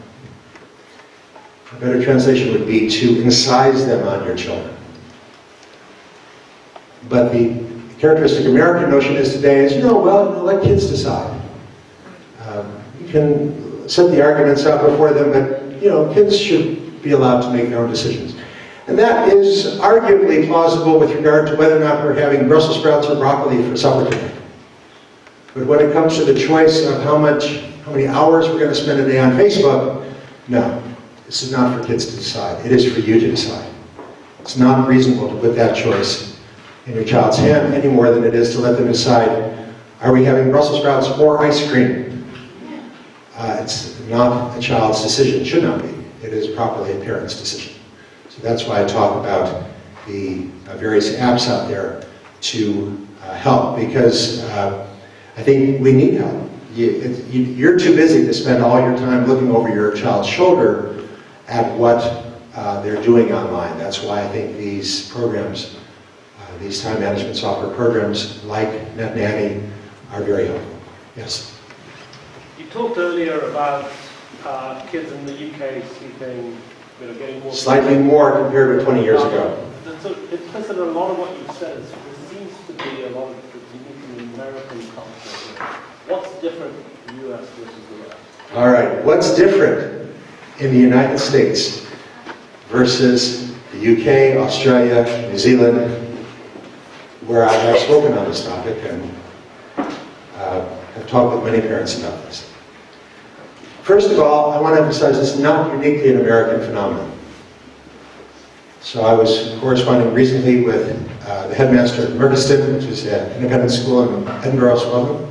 A better translation would be to incise them on your children. But the characteristic American notion is today is, let kids decide. You can set the arguments out before them, but, kids should be allowed to make their own decisions. And that is arguably plausible with regard to whether or not we're having Brussels sprouts or broccoli for supper tonight. But when it comes to the choice of how many hours we're going to spend a day on Facebook, no, this is not for kids to decide. It is for you to decide. It's not reasonable to put that choice in your child's hand any more than it is to let them decide, are we having Brussels sprouts or ice cream? It's not a child's decision. It should not be. It is properly a parent's decision. So that's why I talk about the various apps out there to help, because I think we need help. You're too busy to spend all your time looking over your child's shoulder at what they're doing online. That's why I think these programs These time management software programs like NetNanny are very helpful. Yes? You talked earlier about kids in the UK sleeping, getting more... Slightly more compared with 20 years ago. So implicit in a lot of what you said is there seems to be a lot of unique American culture here. What's different in the US versus the West? All right, what's different in the United States versus the UK, Australia, New Zealand, where I have spoken on this topic and have talked with many parents about this. First of all, I want to emphasize this is not uniquely an American phenomenon. So I was corresponding recently with the headmaster at Merchiston, which is an independent school in Edinburgh, Scotland,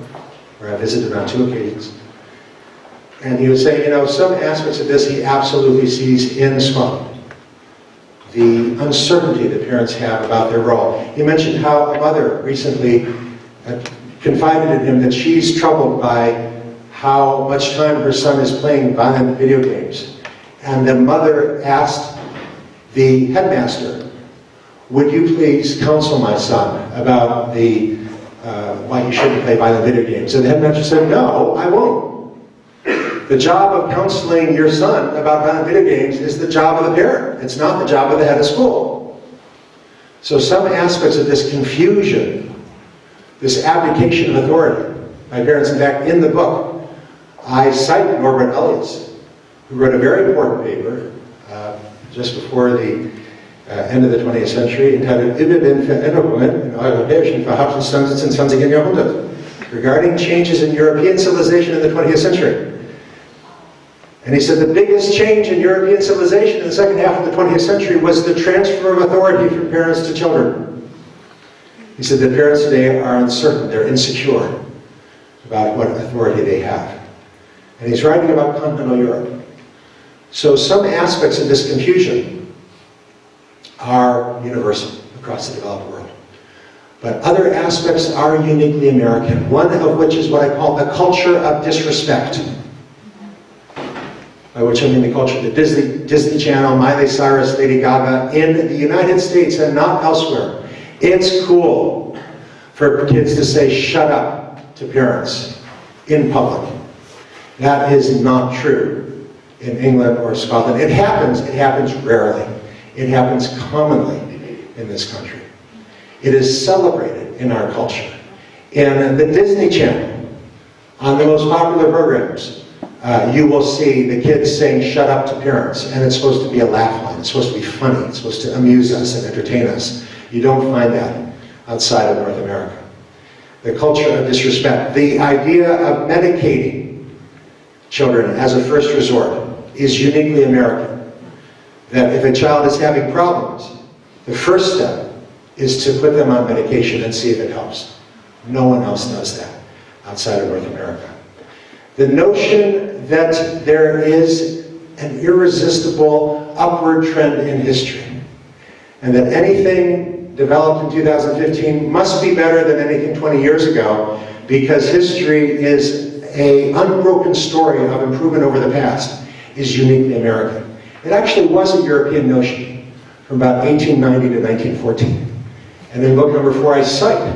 where I visited on 2 occasions. And he was saying, some aspects of this he absolutely sees in Scotland. The uncertainty that parents have about their role. He mentioned how a mother recently confided in him that she's troubled by how much time her son is playing violent video games. And the mother asked the headmaster, would you please counsel my son about why he shouldn't play violent video games? And the headmaster said, no, I won't. The job of counseling your son about violent video games is the job of the parent. It's not the job of the head of school. So some aspects of this confusion, this abdication of authority by parents, in fact, in the book, I cite Norbert Elias, who wrote a very important paper just before the end of the 20th century, entitled Über den Veränderungen in europäischen Verhaltensstandards im 20. Jahrhundert, regarding changes in European civilization in the 20th century. And he said the biggest change in European civilization in the second half of the 20th century was the transfer of authority from parents to children. He said that parents today are uncertain, they're insecure about what authority they have. And he's writing about continental Europe. So some aspects of this confusion are universal across the developed world. But other aspects are uniquely American, one of which is what I call the culture of disrespect. By which I mean the culture of the Disney Channel, Miley Cyrus, Lady Gaga, in the United States and not elsewhere. It's cool for kids to say shut up to parents in public. That is not true in England or Scotland. It happens rarely. It happens commonly in this country. It is celebrated in our culture. In the Disney Channel, on the most popular programs, you will see the kids saying shut up to parents, and it's supposed to be a laugh line. It's supposed to be funny. It's supposed to amuse us and entertain us. You don't find that outside of North America. The culture of disrespect, the idea of medicating children as a first resort is uniquely American. That if a child is having problems, the first step is to put them on medication and see if it helps. No one else does that outside of North America. The notion that there is an irresistible upward trend in history, and that anything developed in 2015 must be better than anything 20 years ago, because history is an unbroken story of improvement over the past, is uniquely American. It actually was a European notion from about 1890 to 1914. And in book number 4 I cite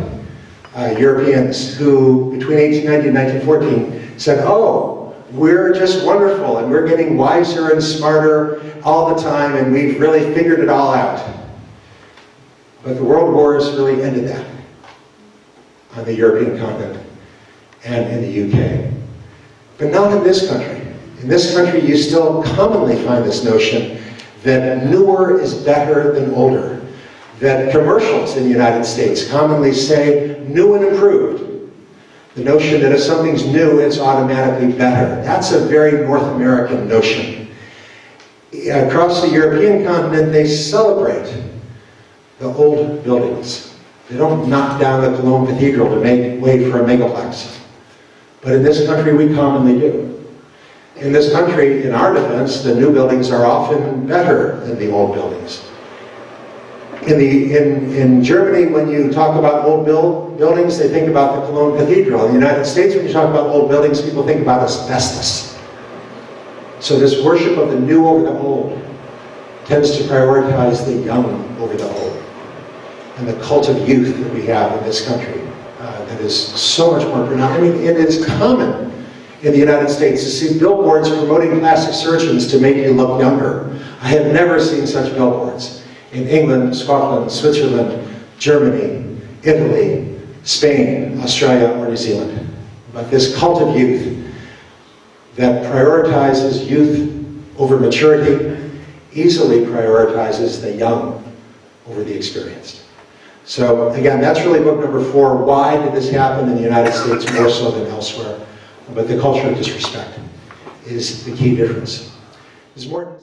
Europeans who, between 1890 and 1914, said, oh, we're just wonderful, and we're getting wiser and smarter all the time, and we've really figured it all out. But the world wars really ended that on the European continent and in the UK. But not in this country. In this country, you still commonly find this notion that newer is better than older. That commercials in the United States commonly say new and improved. The notion that if something's new, it's automatically better. That's a very North American notion. Across the European continent, they celebrate the old buildings. They don't knock down the Cologne Cathedral to make way for a megaplex. But in this country, we commonly do. In this country, in our defense, the new buildings are often better than the old buildings. In Germany, when you talk about old buildings, they think about the Cologne Cathedral. In the United States, when you talk about old buildings, people think about asbestos. So this worship of the new over the old tends to prioritize the young over the old. and the cult of youth that we have in this country that is so much more pronounced. I mean, it is common in the United States to see billboards promoting plastic surgeons to make you look younger. I have never seen such billboards in England, Scotland, Switzerland, Germany, Italy, Spain, Australia, or New Zealand. But this cult of youth that prioritizes youth over maturity easily prioritizes the young over the experienced. So again, that's really book number 4. Why did this happen in the United States more so than elsewhere? But the culture of disrespect is the key difference. There's more